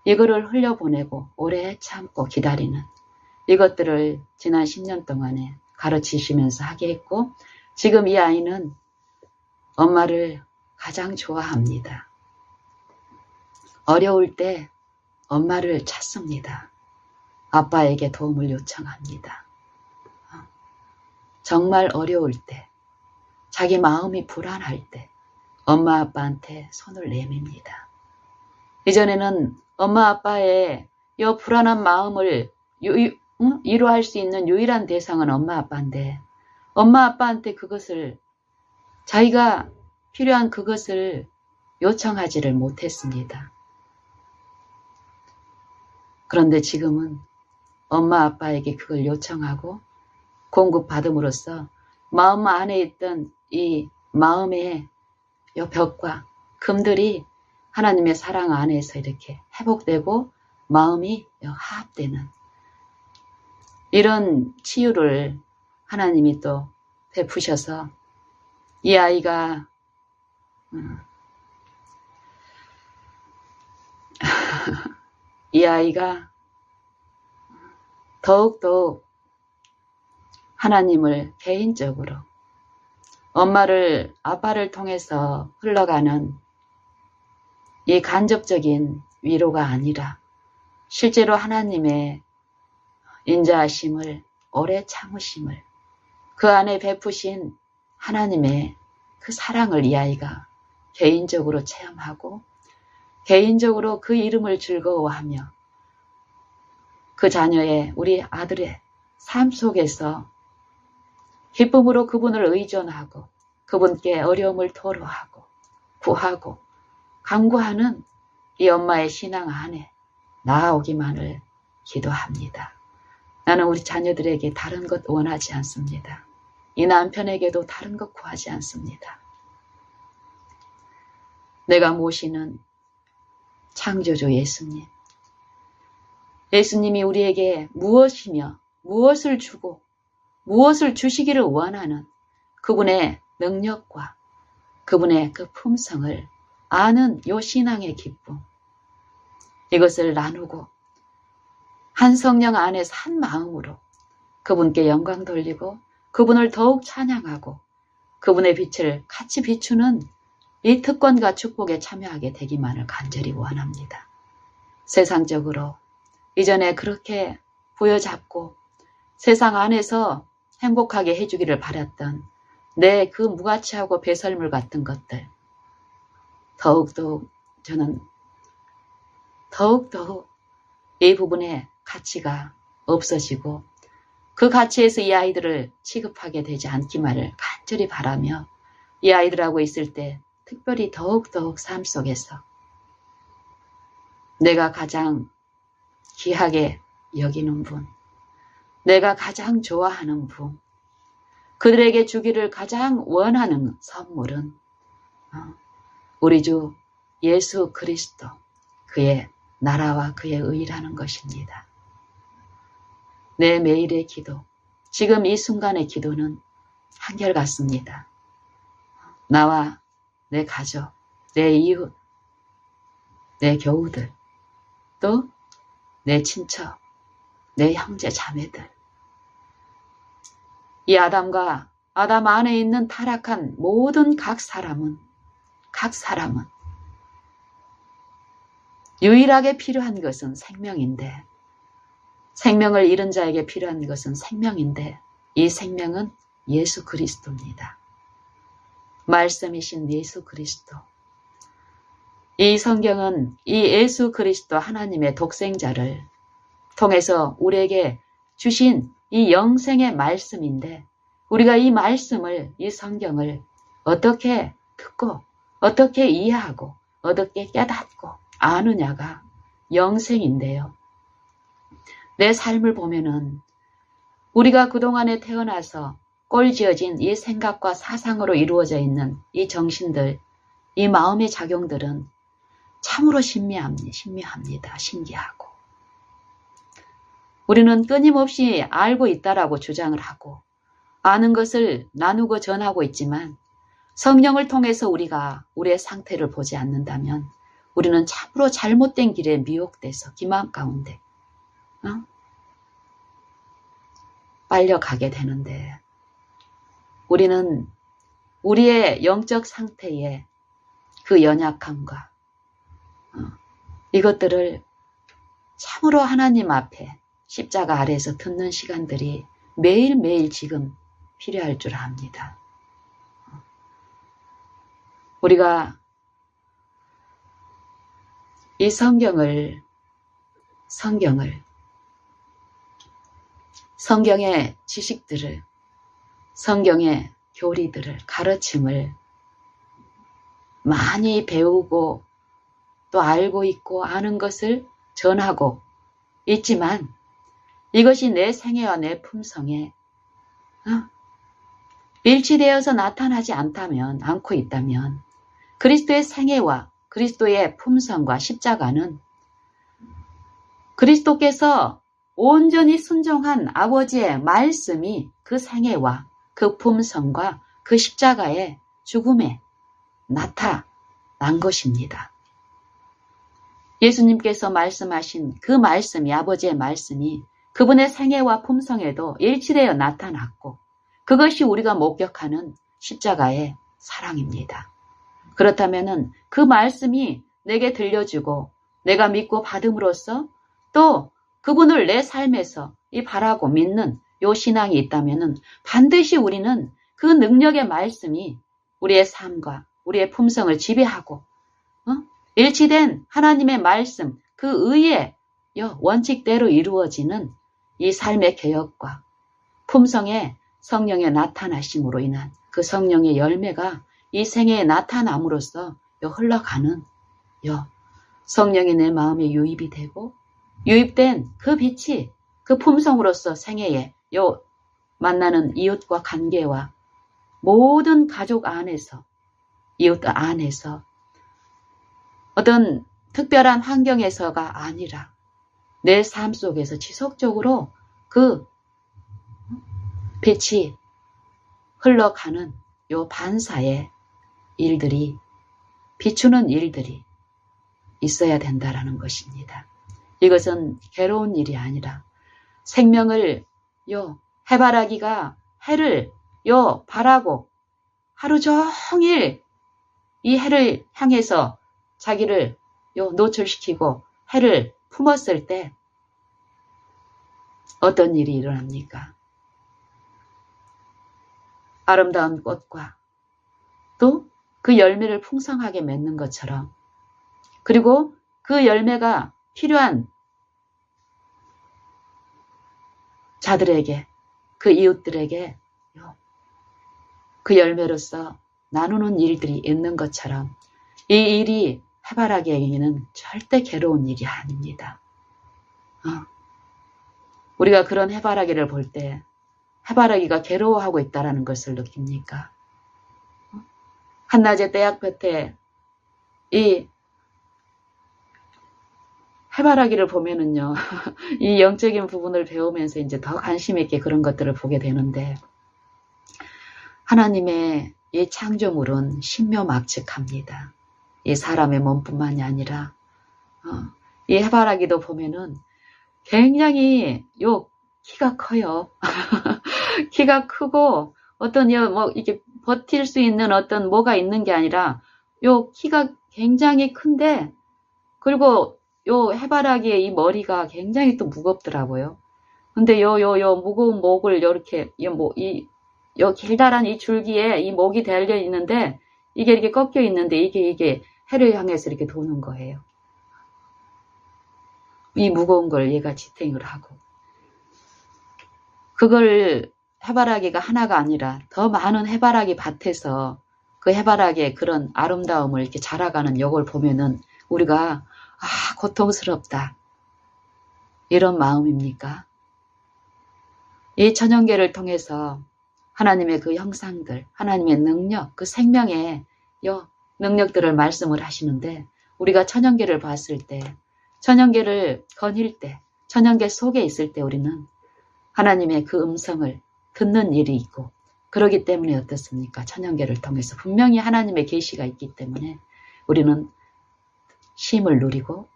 이거를 흘려보내고 오래 참고 기다리는 이것들을 지난 10년 동안에 가르치시면서 하게 했고 지금 이 아이는 엄마를 가장 좋아합니다. 어려울 때 엄마를 찾습니다. 아빠에게 도움을 요청합니다. 정말 어려울 때, 자기 마음이 불안할 때 엄마 아빠한테 손을 내밉니다. 이전에는 엄마 아빠의 이 불안한 마음을 위로할 수 있는 유일한 대상은 엄마 아빠인데 엄마 아빠한테 그것을 자기가 필요한 그것을 요청하지를 못했습니다. 그런데 지금은 엄마 아빠에게 그걸 요청하고 공급받음으로써 마음 안에 있던 이 마음의 이 벽과 금들이 하나님의 사랑 안에서 이렇게 회복되고 마음이 화합되는 이런 치유를 하나님이 또 베푸셔서 이 아이가 더욱더욱 하나님을 개인적으로 엄마를 아빠를 통해서 흘러가는 이 간접적인 위로가 아니라 실제로 하나님의 인자하심을 오래 참으심을 그 안에 베푸신 하나님의 그 사랑을 이 아이가 개인적으로 체험하고 개인적으로 그 이름을 즐거워하며 그 자녀의 우리 아들의 삶 속에서 기쁨으로 그분을 의존하고 그분께 어려움을 토로하고 구하고 간구하는 이 엄마의 신앙 안에 나아오기만을 기도합니다. 나는 우리 자녀들에게 다른 것 원하지 않습니다. 이 남편에게도 다른 것 구하지 않습니다. 내가 모시는 창조주 예수님. 예수님이 우리에게 무엇이며 무엇을 주고 무엇을 주시기를 원하는 그분의 능력과 그분의 그 품성을 아는 요 신앙의 기쁨. 이것을 나누고 한 성령 안에서 한 마음으로 그분께 영광 돌리고 그분을 더욱 찬양하고 그분의 빛을 같이 비추는 이 특권과 축복에 참여하게 되기만을 간절히 원합니다. 세상적으로 이전에 그렇게 부여잡고 세상 안에서 행복하게 해주기를 바랐던 내 그 무가치하고 배설물 같은 것들 더욱더욱 저는 더욱더욱 이 부분의 가치가 없어지고 그 가치에서 이 아이들을 취급하게 되지 않기만을 간절히 바라며 이 아이들하고 있을 때 특별히 더욱더욱 삶 속에서 내가 가장 귀하게 여기는 분, 내가 가장 좋아하는 분, 그들에게 주기를 가장 원하는 선물은 우리 주 예수 그리스도, 그의 나라와 그의 의라는 것입니다. 내 매일의 기도, 지금 이 순간의 기도는 한결같습니다. 나와 내 가족, 내 이웃, 내 교우들, 또 내 친척, 내 형제 자매들, 이 아담과 아담 안에 있는 타락한 모든 각 사람은 유일하게 필요한 것은 생명인데, 생명을 잃은 자에게 필요한 것은 생명인데, 이 생명은 예수 그리스도입니다. 말씀이신 예수 그리스도. 이 성경은 이 예수 그리스도 하나님의 독생자를 통해서 우리에게 주신 이 영생의 말씀인데, 우리가 이 말씀을, 이 성경을 어떻게 듣고 어떻게 이해하고 어떻게 깨닫고 아느냐가 영생인데요. 내 삶을 보면은 우리가 그동안에 태어나서 꼴지어진 이 생각과 사상으로 이루어져 있는 이 정신들, 이 마음의 작용들은 참으로 신기합니다. 신기하고. 우리는 끊임없이 알고 있다라고 주장을 하고 아는 것을 나누고 전하고 있지만 성령을 통해서 우리가 우리의 상태를 보지 않는다면 우리는 참으로 잘못된 길에 미혹돼서 기만 가운데 빨려가게 되는데, 우리는 우리의 영적 상태에 그 연약함과 이것들을 참으로 하나님 앞에 십자가 아래에서 듣는 시간들이 매일매일 지금 필요할 줄 압니다. 우리가 이 성경의 지식들을, 성경의 교리들을, 가르침을 많이 배우고 또 알고 있고 아는 것을 전하고 있지만, 이것이 내 생애와 내 품성에 일치되어서 나타나지 않고 있다면 그리스도의 생애와 그리스도의 품성과 십자가는 그리스도께서 온전히 순종한 아버지의 말씀이 그 생애와 그 품성과 그 십자가의 죽음에 나타난 것입니다. 예수님께서 말씀하신 그 말씀이, 아버지의 말씀이 그분의 생애와 품성에도 일치되어 나타났고, 그것이 우리가 목격하는 십자가의 사랑입니다. 그렇다면 그 말씀이 내게 들려주고 내가 믿고 받음으로써 또 그분을 내 삶에서 이 바라고 믿는 요 신앙이 있다면 반드시 우리는 그 능력의 말씀이 우리의 삶과 우리의 품성을 지배하고 일치된 하나님의 말씀, 그 의의 원칙대로 이루어지는 이 삶의 개혁과 품성의 성령의 나타나심으로 인한 그 성령의 열매가 이 생애에 나타남으로써 흘러가는 성령이 내 마음에 유입이 되고, 유입된 그 빛이 그 품성으로서 생애에 만나는 이웃과 관계와 모든 가족 안에서, 이웃 안에서 어떤 특별한 환경에서가 아니라 내 삶 속에서 지속적으로 그 빛이 흘러가는 요 반사의 일들이, 비추는 일들이 있어야 된다라는 것입니다. 이것은 괴로운 일이 아니라 생명을 해바라기가 해를 바라고 하루 종일 이 해를 향해서 자기를 노출시키고 해를 품었을 때 어떤 일이 일어납니까? 아름다운 꽃과 또 그 열매를 풍성하게 맺는 것처럼, 그리고 그 열매가 필요한 자들에게, 그 이웃들에게 그 열매로서 나누는 일들이 있는 것처럼 이 일이 해바라기에게는 절대 괴로운 일이 아닙니다. 우리가 그런 해바라기를 볼 때 해바라기가 괴로워하고 있다는 것을 느낍니까? 한낮의 떼약볕에 이 해바라기를 보면은요, 이 영적인 부분을 배우면서 이제 더 관심 있게 그런 것들을 보게 되는데, 하나님의 이 창조물은 신묘막측합니다. 이 사람의 몸뿐만이 아니라, 이 해바라기도 보면은 굉장히 키가 커요. 키가 크고, 어떤 이렇게 버틸 수 있는 어떤 뭐가 있는 게 아니라, 키가 굉장히 큰데, 그리고 해바라기의 이 머리가 굉장히 또 무겁더라고요. 근데 무거운 목을 이렇게, 길다란 이 줄기에 이 목이 달려 있는데, 이게 이렇게 꺾여 있는데, 이게 해를 향해서 이렇게 도는 거예요. 이 무거운 걸 얘가 지탱을 하고. 그걸 해바라기가 하나가 아니라 더 많은 해바라기 밭에서 그 해바라기의 그런 아름다움을 이렇게 자라가는 요걸 보면은 우리가 고통스럽다. 이런 마음입니까? 이 천연계를 통해서 하나님의 그 형상들, 하나님의 능력, 그 생명의 능력들을 말씀을 하시는데 우리가 천연계를 봤을 때, 천연계를 거닐 때, 천연계 속에 있을 때 우리는 하나님의 그 음성을 듣는 일이 있고 그러기 때문에 어떻습니까? 천연계를 통해서 분명히 하나님의 계시가 있기 때문에 우리는 쉼을 누리고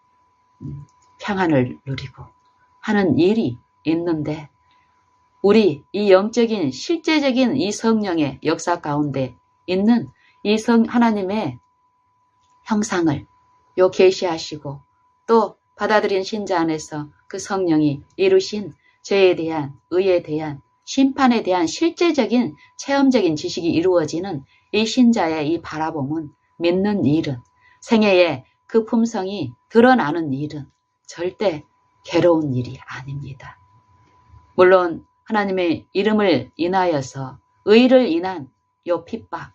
평안을 누리고 하는 일이 있는데 우리 이 영적인 실제적인 이 성령의 역사 가운데 있는 이 하나님의 형상을 계시하시고 또 받아들인 신자 안에서 그 성령이 이루신 죄에 대한, 의에 대한, 심판에 대한 실제적인 체험적인 지식이 이루어지는 이 신자의 이 바라봄은 믿는 일은 생애에 그 품성이 드러나는 일은 절대 괴로운 일이 아닙니다. 물론 하나님의 이름을 인하여서 의를 인한 핍박,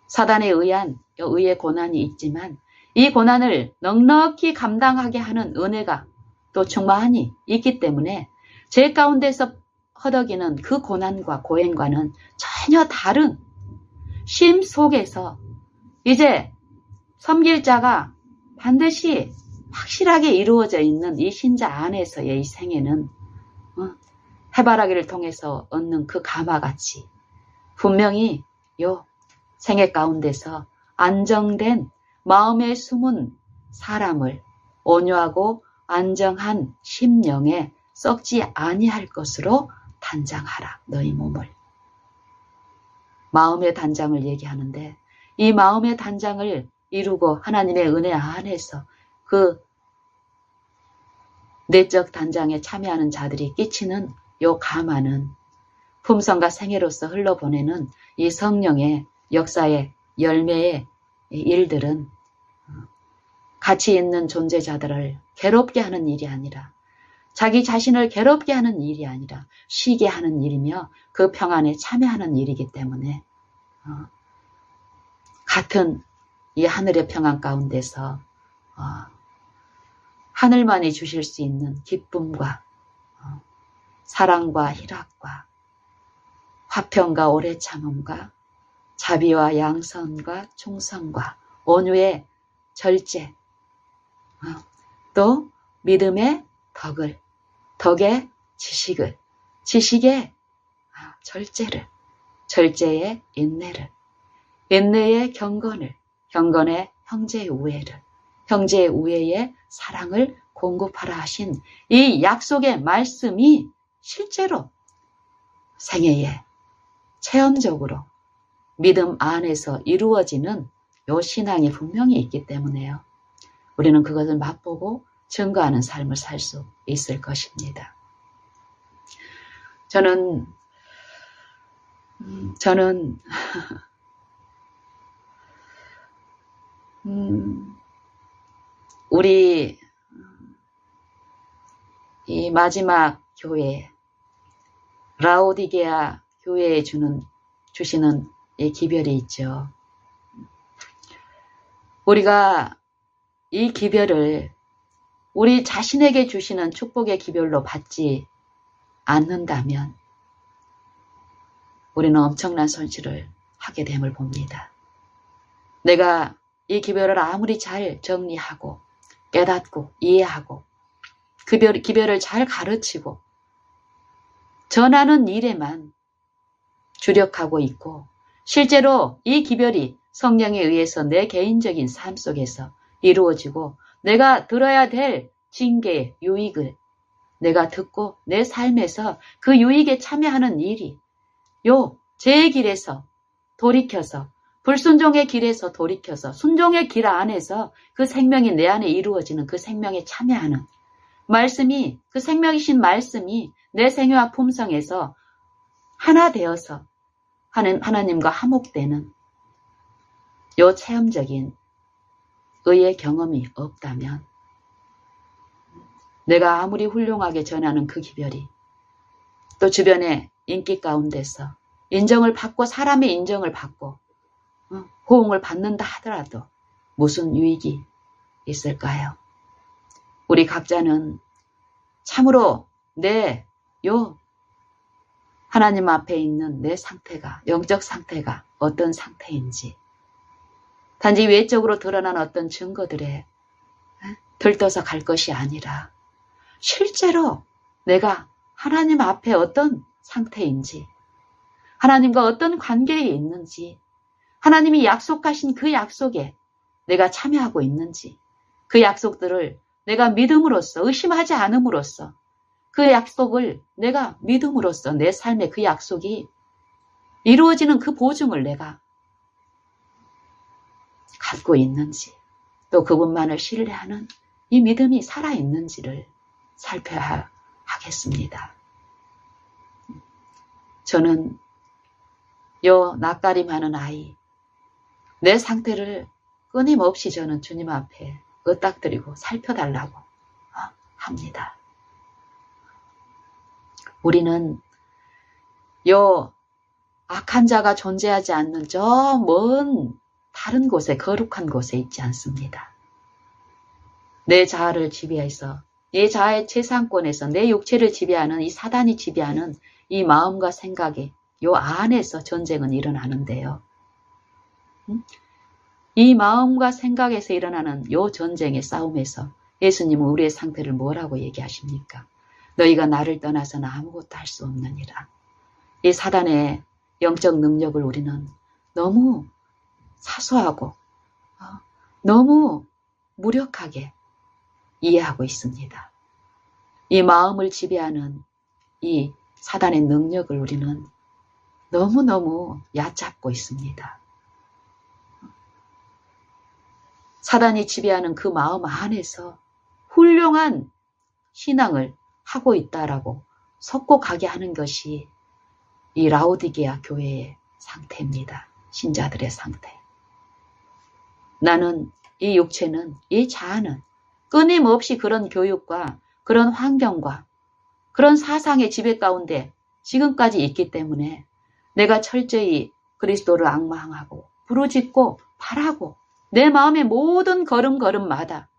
사단에 의한 의의 고난이 있지만 이 고난을 넉넉히 감당하게 하는 은혜가 또 충만히 있기 때문에 죄 가운데서 허덕이는 그 고난과 고행과는 전혀 다른 쉼 속에서 이제 섬길 자가 반드시 확실하게 이루어져 있는 이 신자 안에서의 이 생애는 해바라기를 통해서 얻는 그 감화같이 분명히 생애 가운데서 안정된 마음에 숨은 사람을 온유하고 안정한 심령에 썩지 아니할 것으로 단장하라 너희 몸을. 마음의 단장을 얘기하는데 이 마음의 단장을 이루고 하나님의 은혜 안에서 그 내적 단장에 참여하는 자들이 끼치는 감화는 품성과 생애로서 흘러보내는 이 성령의 역사의 열매의 일들은 가치 있는 존재자들을 괴롭게 하는 일이 아니라 자기 자신을 괴롭게 하는 일이 아니라 쉬게 하는 일이며 그 평안에 참여하는 일이기 때문에 같은 이 하늘의 평안 가운데서 하늘만이 주실 수 있는 기쁨과 사랑과 희락과 화평과 오래 참음과 자비와 양선과 충성과 온유의 절제 또 믿음의 덕의 지식을 지식의 절제를 절제의 인내의 경건의 형제의 우애를 형제의 우애의 사랑을 공급하라 하신 이 약속의 말씀이 실제로 생애에 체험적으로 믿음 안에서 이루어지는 요 신앙이 분명히 있기 때문에요. 우리는 그것을 맛보고 증거하는 삶을 살 수 있을 것입니다. 저는 우리 이 마지막 교회 라오디게아 교회에 주시는 이 기별이 있죠. 우리가 이 기별을 우리 자신에게 주시는 축복의 기별로 받지 않는다면 우리는 엄청난 손실을 하게 됨을 봅니다. 내가 이 기별을 아무리 잘 정리하고 깨닫고 이해하고 기별을 잘 가르치고 전하는 일에만 주력하고 있고 실제로 이 기별이 성령에 의해서 내 개인적인 삶 속에서 이루어지고 내가 들어야 될 징계의 유익을 내가 듣고 내 삶에서 그 유익에 참여하는 일이 제 길에서 돌이켜서 불순종의 길에서 돌이켜서 순종의 길 안에서 그 생명이 내 안에 이루어지는 그 생명에 참여하는 말씀이 그 생명이신 말씀이 내 생애와 품성에서 하나 되어서 하나님과 화목되는 요 체험적인 의의 경험이 없다면 내가 아무리 훌륭하게 전하는 그 기별이 또 주변의 인기 가운데서 인정을 받고 사람의 인정을 받고 호응을 받는다 하더라도 무슨 유익이 있을까요? 우리 각자는 참으로 하나님 앞에 있는 내 상태가 영적 상태가 어떤 상태인지 단지 외적으로 드러난 어떤 증거들에 들떠서 갈 것이 아니라 실제로 내가 하나님 앞에 어떤 상태인지 하나님과 어떤 관계에 있는지 하나님이 약속하신 그 약속에 내가 참여하고 있는지 그 약속들을 내가 믿음으로써 의심하지 않음으로써 그 약속을 내가 믿음으로써 내 삶에 그 약속이 이루어지는 그 보증을 내가 갖고 있는지 또 그분만을 신뢰하는 이 믿음이 살아있는지를 살펴야 하겠습니다. 저는 낯가림하는 아이 내 상태를 끊임없이 저는 주님 앞에 의탁드리고 살펴달라고 합니다. 우리는 악한 자가 존재하지 않는 저 먼 다른 곳에 거룩한 곳에 있지 않습니다. 내 자아를 지배해서 내 자아의 재산권에서 내 육체를 지배하는 이 사단이 지배하는 이 마음과 생각에 안에서 전쟁은 일어나는데요. 이 마음과 생각에서 일어나는 전쟁의 싸움에서 예수님은 우리의 상태를 뭐라고 얘기하십니까? 너희가 나를 떠나서는 아무것도 할 수 없느니라. 이 사단의 영적 능력을 우리는 너무 사소하고 너무 무력하게 이해하고 있습니다. 이 마음을 지배하는 이 사단의 능력을 우리는 너무너무 얕잡고 있습니다. 사단이 지배하는 그 마음 안에서 훌륭한 신앙을 하고 있다라고 속고가게 하는 것이 이 라오디게아 교회의 상태입니다. 신자들의 상태. 나는 이 육체는 이 자아는 끊임없이 그런 교육과 그런 환경과 그런 사상의 지배 가운데 지금까지 있기 때문에 내가 철저히 그리스도를 앙망하고 부르짖고 바라고 내 마음의 모든 걸음걸음마다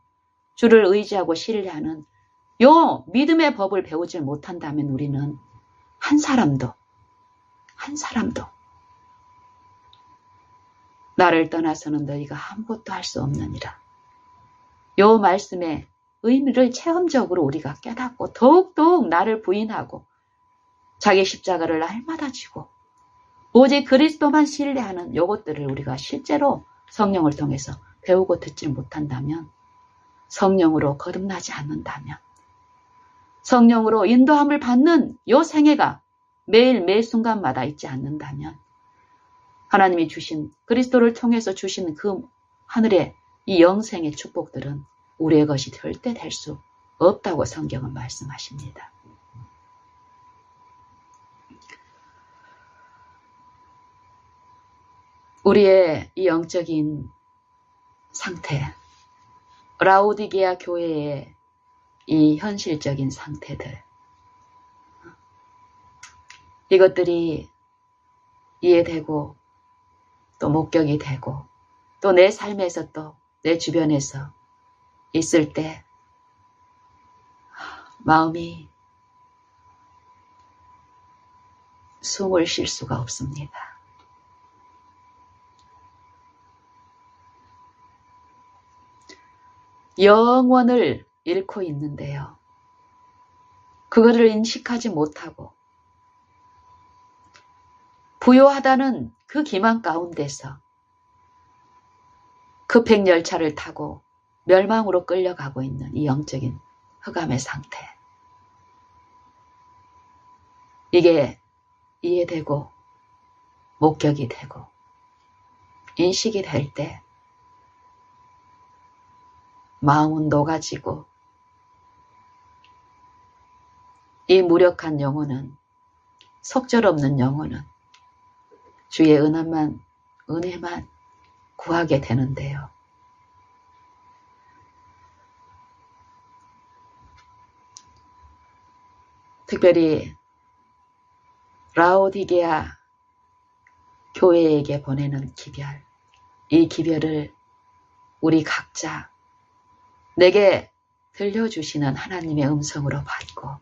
주를 의지하고 신뢰하는 믿음의 법을 배우지 못한다면 우리는 한 사람도 나를 떠나서는 너희가 아무것도 할 수 없느니라. 말씀의 의미를 체험적으로 우리가 깨닫고 더욱더욱 나를 부인하고 자기 십자가를 날마다 지고 오직 그리스도만 신뢰하는 요것들을 우리가 실제로 성령을 통해서 배우고 듣지 못한다면 성령으로 거듭나지 않는다면 성령으로 인도함을 받는 생애가 매일 매 순간마다 있지 않는다면 하나님이 주신 그리스도를 통해서 주신 그 하늘의 이 영생의 축복들은 우리의 것이 절대 될 수 없다고 성경은 말씀하십니다. 우리의 이 영적인 상태, 라오디게아 교회의 이 현실적인 상태들, 이것들이 이해되고 또 목격이 되고 또 내 삶에서 또 내 주변에서 있을 때 마음이 숨을 쉴 수가 없습니다. 영원을 잃고 있는데요. 그거를 인식하지 못하고 부요하다는 그 기만 가운데서 급행열차를 타고 멸망으로 끌려가고 있는 이 영적인 흑암의 상태. 이게 이해되고 목격이 되고 인식이 될 때 마음은 녹아지고 이 무력한 영혼은, 속절없는 영혼은 주의 은혜만 구하게 되는데요. 특별히 라오디게아 교회에게 보내는 기별, 이 기별을 우리 각자 내게 들려주시는 하나님의 음성으로 받고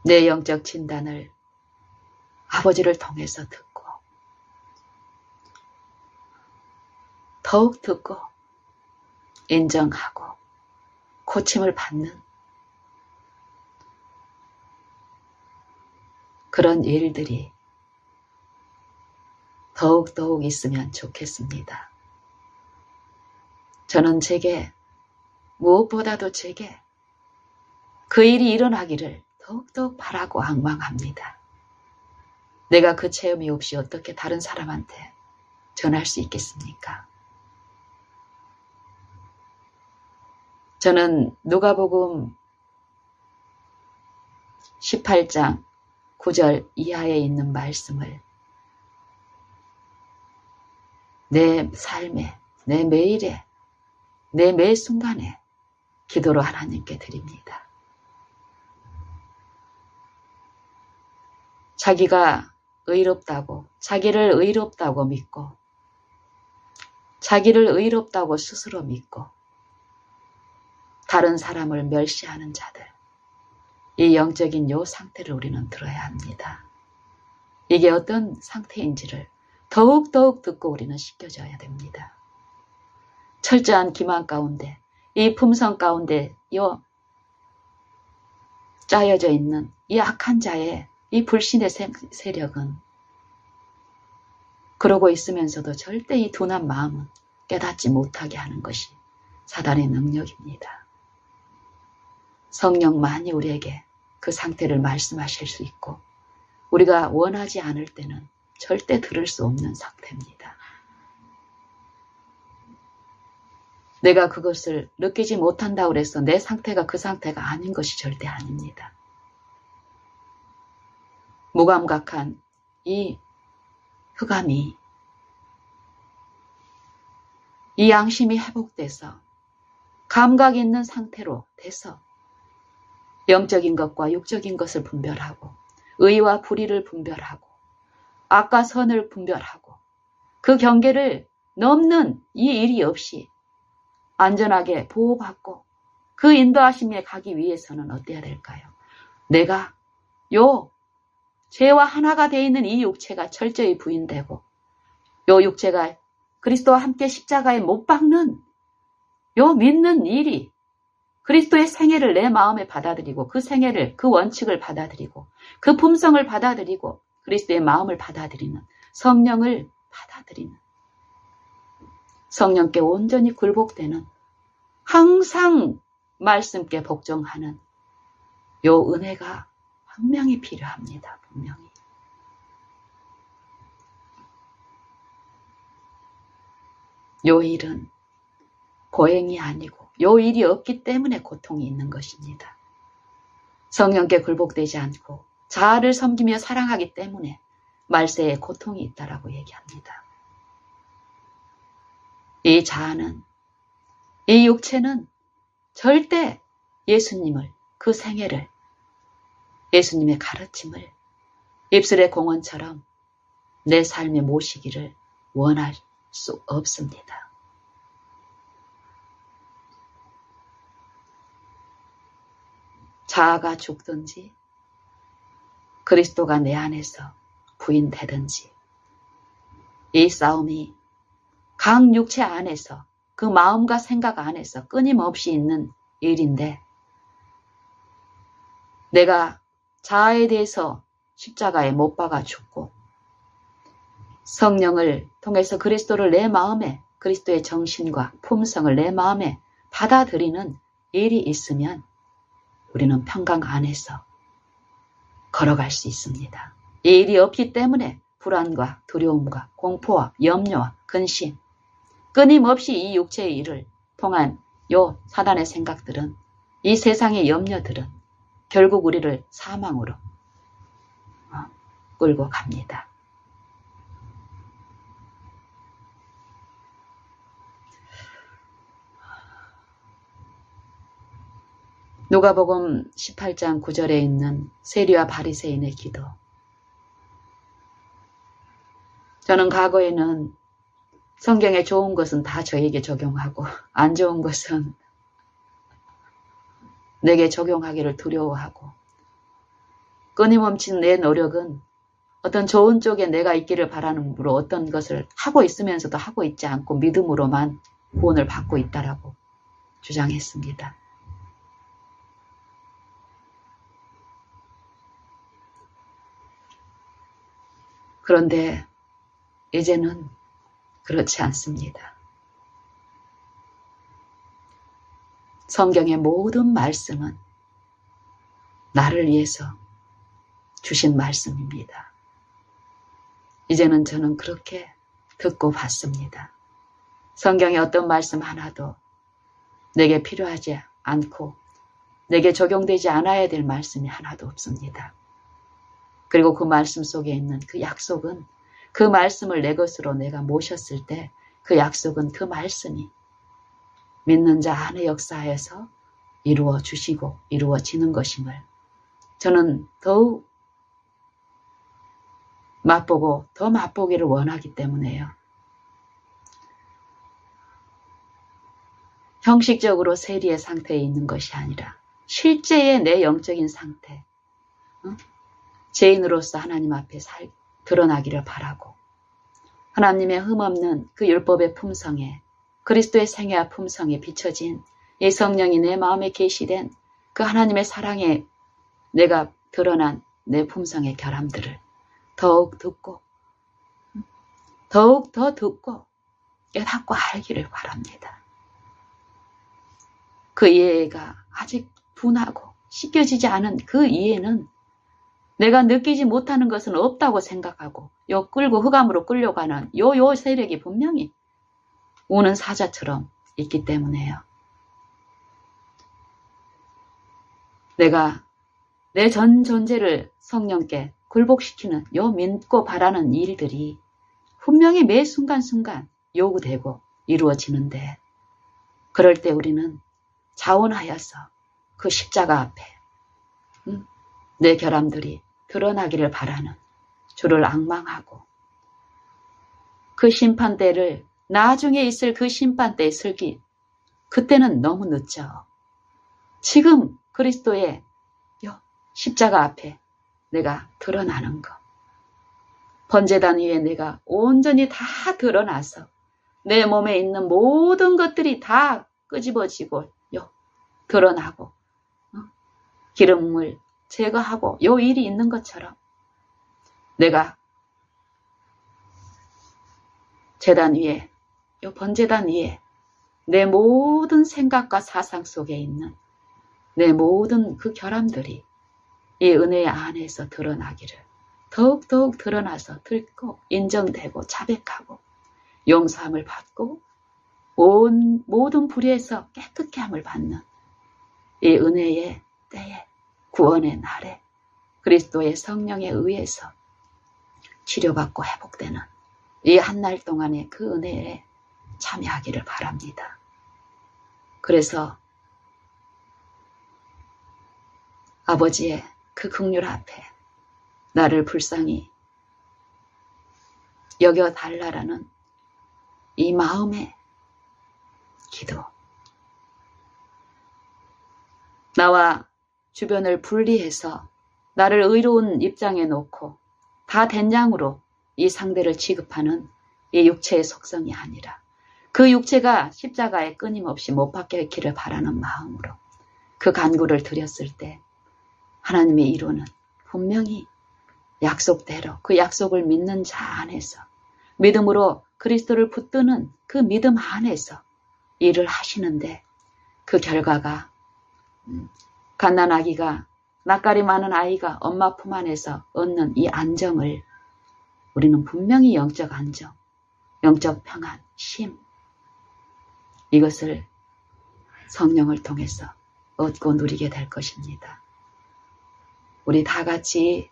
내 영적 진단을 아버지를 통해서 듣고 더욱 듣고 인정하고 고침을 받는 그런 일들이 더욱 있으면 좋겠습니다. 저는 제게, 무엇보다도 제게 그 일이 일어나기를 더욱 바라고 앙망합니다. 내가 그 체험이 없이 어떻게 다른 사람한테 전할 수 있겠습니까? 저는 누가복음 18장 9절 이하에 있는 말씀을 내 삶에, 내 매일에, 내 매 순간에 기도로 하나님께 드립니다. 자기가 의롭다고, 자기를 의롭다고 믿고, 자기를 의롭다고 스스로 믿고, 다른 사람을 멸시하는 자들, 이 영적인 요 상태를 우리는 들어야 합니다. 이게 어떤 상태인지를 더욱 듣고 우리는 씻겨져야 됩니다. 철저한 기만 가운데, 이 품성 가운데 요 짜여져 있는 이 악한 자의 이 불신의 세력은 그러고 있으면서도 절대 이 둔한 마음은 깨닫지 못하게 하는 것이 사단의 능력입니다. 성령만이 우리에게 그 상태를 말씀하실 수 있고 우리가 원하지 않을 때는 절대 들을 수 없는 상태입니다. 내가 그것을 느끼지 못한다고 해서 내 상태가 그 상태가 아닌 것이 절대 아닙니다. 무감각한 이 흑암이, 이 양심이 회복돼서 감각 있는 상태로 돼서 영적인 것과 육적인 것을 분별하고 의와 불의를 분별하고 악과 선을 분별하고 그 경계를 넘는 이 일이 없이 안전하게 보호받고 그 인도하심에 가기 위해서는 어때야 될까요? 내가 요 죄와 하나가 되어 있는 이 육체가 철저히 부인되고 요 육체가 그리스도와 함께 십자가에 못 박는 요 믿는 일이 그리스도의 생애를 내 마음에 받아들이고 그 생애를, 그 원칙을 받아들이고 그 품성을 받아들이고 그리스도의 마음을 받아들이는 성령을 받아들이는 성령께 온전히 굴복되는 항상 말씀께 복종하는 요 은혜가 분명히 필요합니다. 분명히. 요 일은 고행이 아니고 요 일이 없기 때문에 고통이 있는 것입니다. 성령께 굴복되지 않고 자아를 섬기며 사랑하기 때문에 말세에 고통이 있다라고 얘기합니다. 이 자아는, 이 육체는 절대 예수님을, 그 생애를, 예수님의 가르침을 입술의 공언처럼 내 삶에 모시기를 원할 수 없습니다. 자아가 죽든지 그리스도가 내 안에서 부인되든지 이 싸움이 각 육체 안에서 그 마음과 생각 안에서 끊임없이 있는 일인데 내가 자아에 대해서 십자가에 못 박아 죽고 성령을 통해서 그리스도를 내 마음에 그리스도의 정신과 품성을 내 마음에 받아들이는 일이 있으면 우리는 평강 안에서 걸어갈 수 있습니다. 이 일이 없기 때문에 불안과 두려움과 공포와 염려와 근심 끊임없이 이 육체의 일을 통한 요 사단의 생각들은 이 세상의 염려들은 결국 우리를 사망으로 끌고 갑니다. 누가복음 18장 9절에 있는 세리와 바리새인의 기도. 저는 과거에는 성경에 좋은 것은 다 저에게 적용하고 안 좋은 것은 내게 적용하기를 두려워하고 끊임없는 내 노력은 어떤 좋은 쪽에 내가 있기를 바라는 으로 어떤 것을 하고 있으면서도 하고 있지 않고 믿음으로만 구원을 받고 있다라고 주장했습니다. 그런데 이제는 그렇지 않습니다. 성경의 모든 말씀은 나를 위해서 주신 말씀입니다. 이제는 저는 그렇게 듣고 받습니다. 성경의 어떤 말씀 하나도 내게 필요하지 않고 내게 적용되지 않아야 될 말씀이 하나도 없습니다. 그리고 그 말씀 속에 있는 그 약속은 그 말씀을 내 것으로 내가 모셨을 때 그 약속은 그 말씀이 믿는 자 안에 역사하여서 이루어 주시고 이루어지는 것임을 저는 더욱 맛보고 더 맛보기를 원하기 때문에요. 형식적으로 세리의 상태에 있는 것이 아니라 실제의 내 영적인 상태, 죄인으로서 하나님 앞에 드러나기를 바라고 하나님의 흠없는 그 율법의 품성에 그리스도의 생애와 품성에 비춰진 이 성령이 내 마음에 계시된 그 하나님의 사랑에 내가 드러난 내 품성의 결함들을 더욱 듣고 더욱 더 듣고 깨닫고 알기를 바랍니다. 그 이해가 아직 둔하고 씻겨지지 않은 그 이해는 내가 느끼지 못하는 것은 없다고 생각하고 끌고 흑암으로 끌려가는 요 세력이 분명히 우는 사자처럼 있기 때문에요. 내가 내 전 존재를 성령께 굴복시키는 요 믿고 바라는 일들이 분명히 매 순간순간 요구되고 이루어지는데 그럴 때 우리는 자원하여서 그 십자가 앞에 내 결함들이 드러나기를 바라는 주를 앙망하고 그 심판대를 나중에 있을 그 심판대에 설기 그때는 너무 늦죠. 지금 그리스도의 십자가 앞에 내가 드러나는 것 번제단 위에 내가 온전히 다 드러나서 내 몸에 있는 모든 것들이 다 끄집어지고 드러나고 기름을 제거하고 요 일이 있는 것처럼 내가 제단 위에 요 번제단 위에 내 모든 생각과 사상 속에 있는 내 모든 그 결함들이 이 은혜의 안에서 드러나기를 더욱더욱 드러나서 들고 인정되고 자백하고 용서함을 받고 모든 불의에서 깨끗게 함을 받는 이 은혜의 때에 구원의 날에 그리스도의 성령에 의해서 치료받고 회복되는 이 한 날 동안의 그 은혜에 참여하기를 바랍니다. 그래서 아버지의 그 긍휼 앞에 나를 불쌍히 여겨달라라는 이 마음의 기도. 나와 주변을 분리해서 나를 의로운 입장에 놓고 다 된장으로 이 상대를 취급하는 이 육체의 속성이 아니라 그 육체가 십자가에 끊임없이 못 박혀 있기를 바라는 마음으로 그 간구를 드렸을 때 하나님의 이루는 분명히 약속대로 그 약속을 믿는 자 안에서 믿음으로 그리스도를 붙드는 그 믿음 안에서 일을 하시는데 그 결과가 갓난아기가 낯가리 많은 아이가 엄마 품 안에서 얻는 이 안정을 우리는 분명히 영적 안정, 영적 평안, 쉼 이것을 성령을 통해서 얻고 누리게 될 것입니다. 우리 다 같이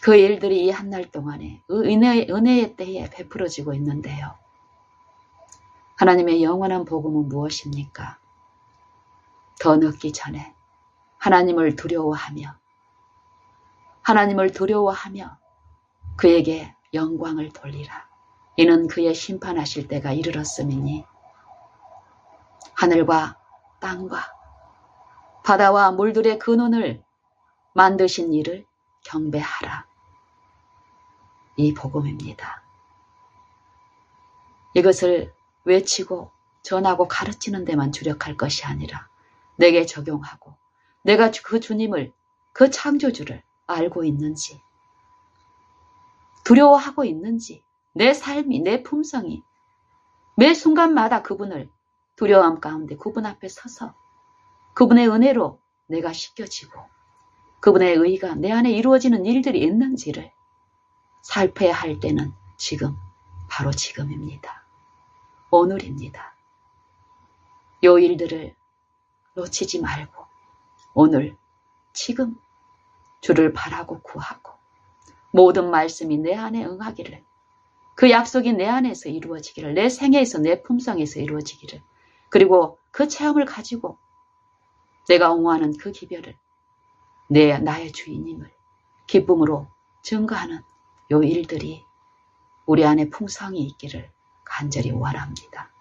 그 일들이 이 한 날 동안에 은혜의 때에 베풀어지고 있는데요. 하나님의 영원한 복음은 무엇입니까? 더 늦기 전에 하나님을 두려워하며 그에게 영광을 돌리라. 이는 그의 심판하실 때가 이르렀음이니 하늘과 땅과 바다와 물들의 근원을 만드신 이를 경배하라. 이 복음입니다. 이것을 외치고 전하고 가르치는 데만 주력할 것이 아니라 내게 적용하고 내가 그 주님을, 그 창조주를 알고 있는지, 두려워하고 있는지, 내 삶이, 내 품성이 매 순간마다 그분을 두려움 가운데 그분 앞에 서서 그분의 은혜로 내가 씻겨지고 그분의 의가 내 안에 이루어지는 일들이 있는지를 살펴야 할 때는 지금, 바로 지금입니다. 오늘입니다. 요 일들을 놓치지 말고 오늘, 지금 주를 바라고 구하고 모든 말씀이 내 안에 응하기를, 그 약속이 내 안에서 이루어지기를, 내 생애에서 내 품성에서 이루어지기를, 그리고 그 체험을 가지고 내가 옹호하는 그 기별을 나의 주인님을 기쁨으로 증거하는 요 일들이 우리 안에 풍성이 있기를 간절히 원합니다.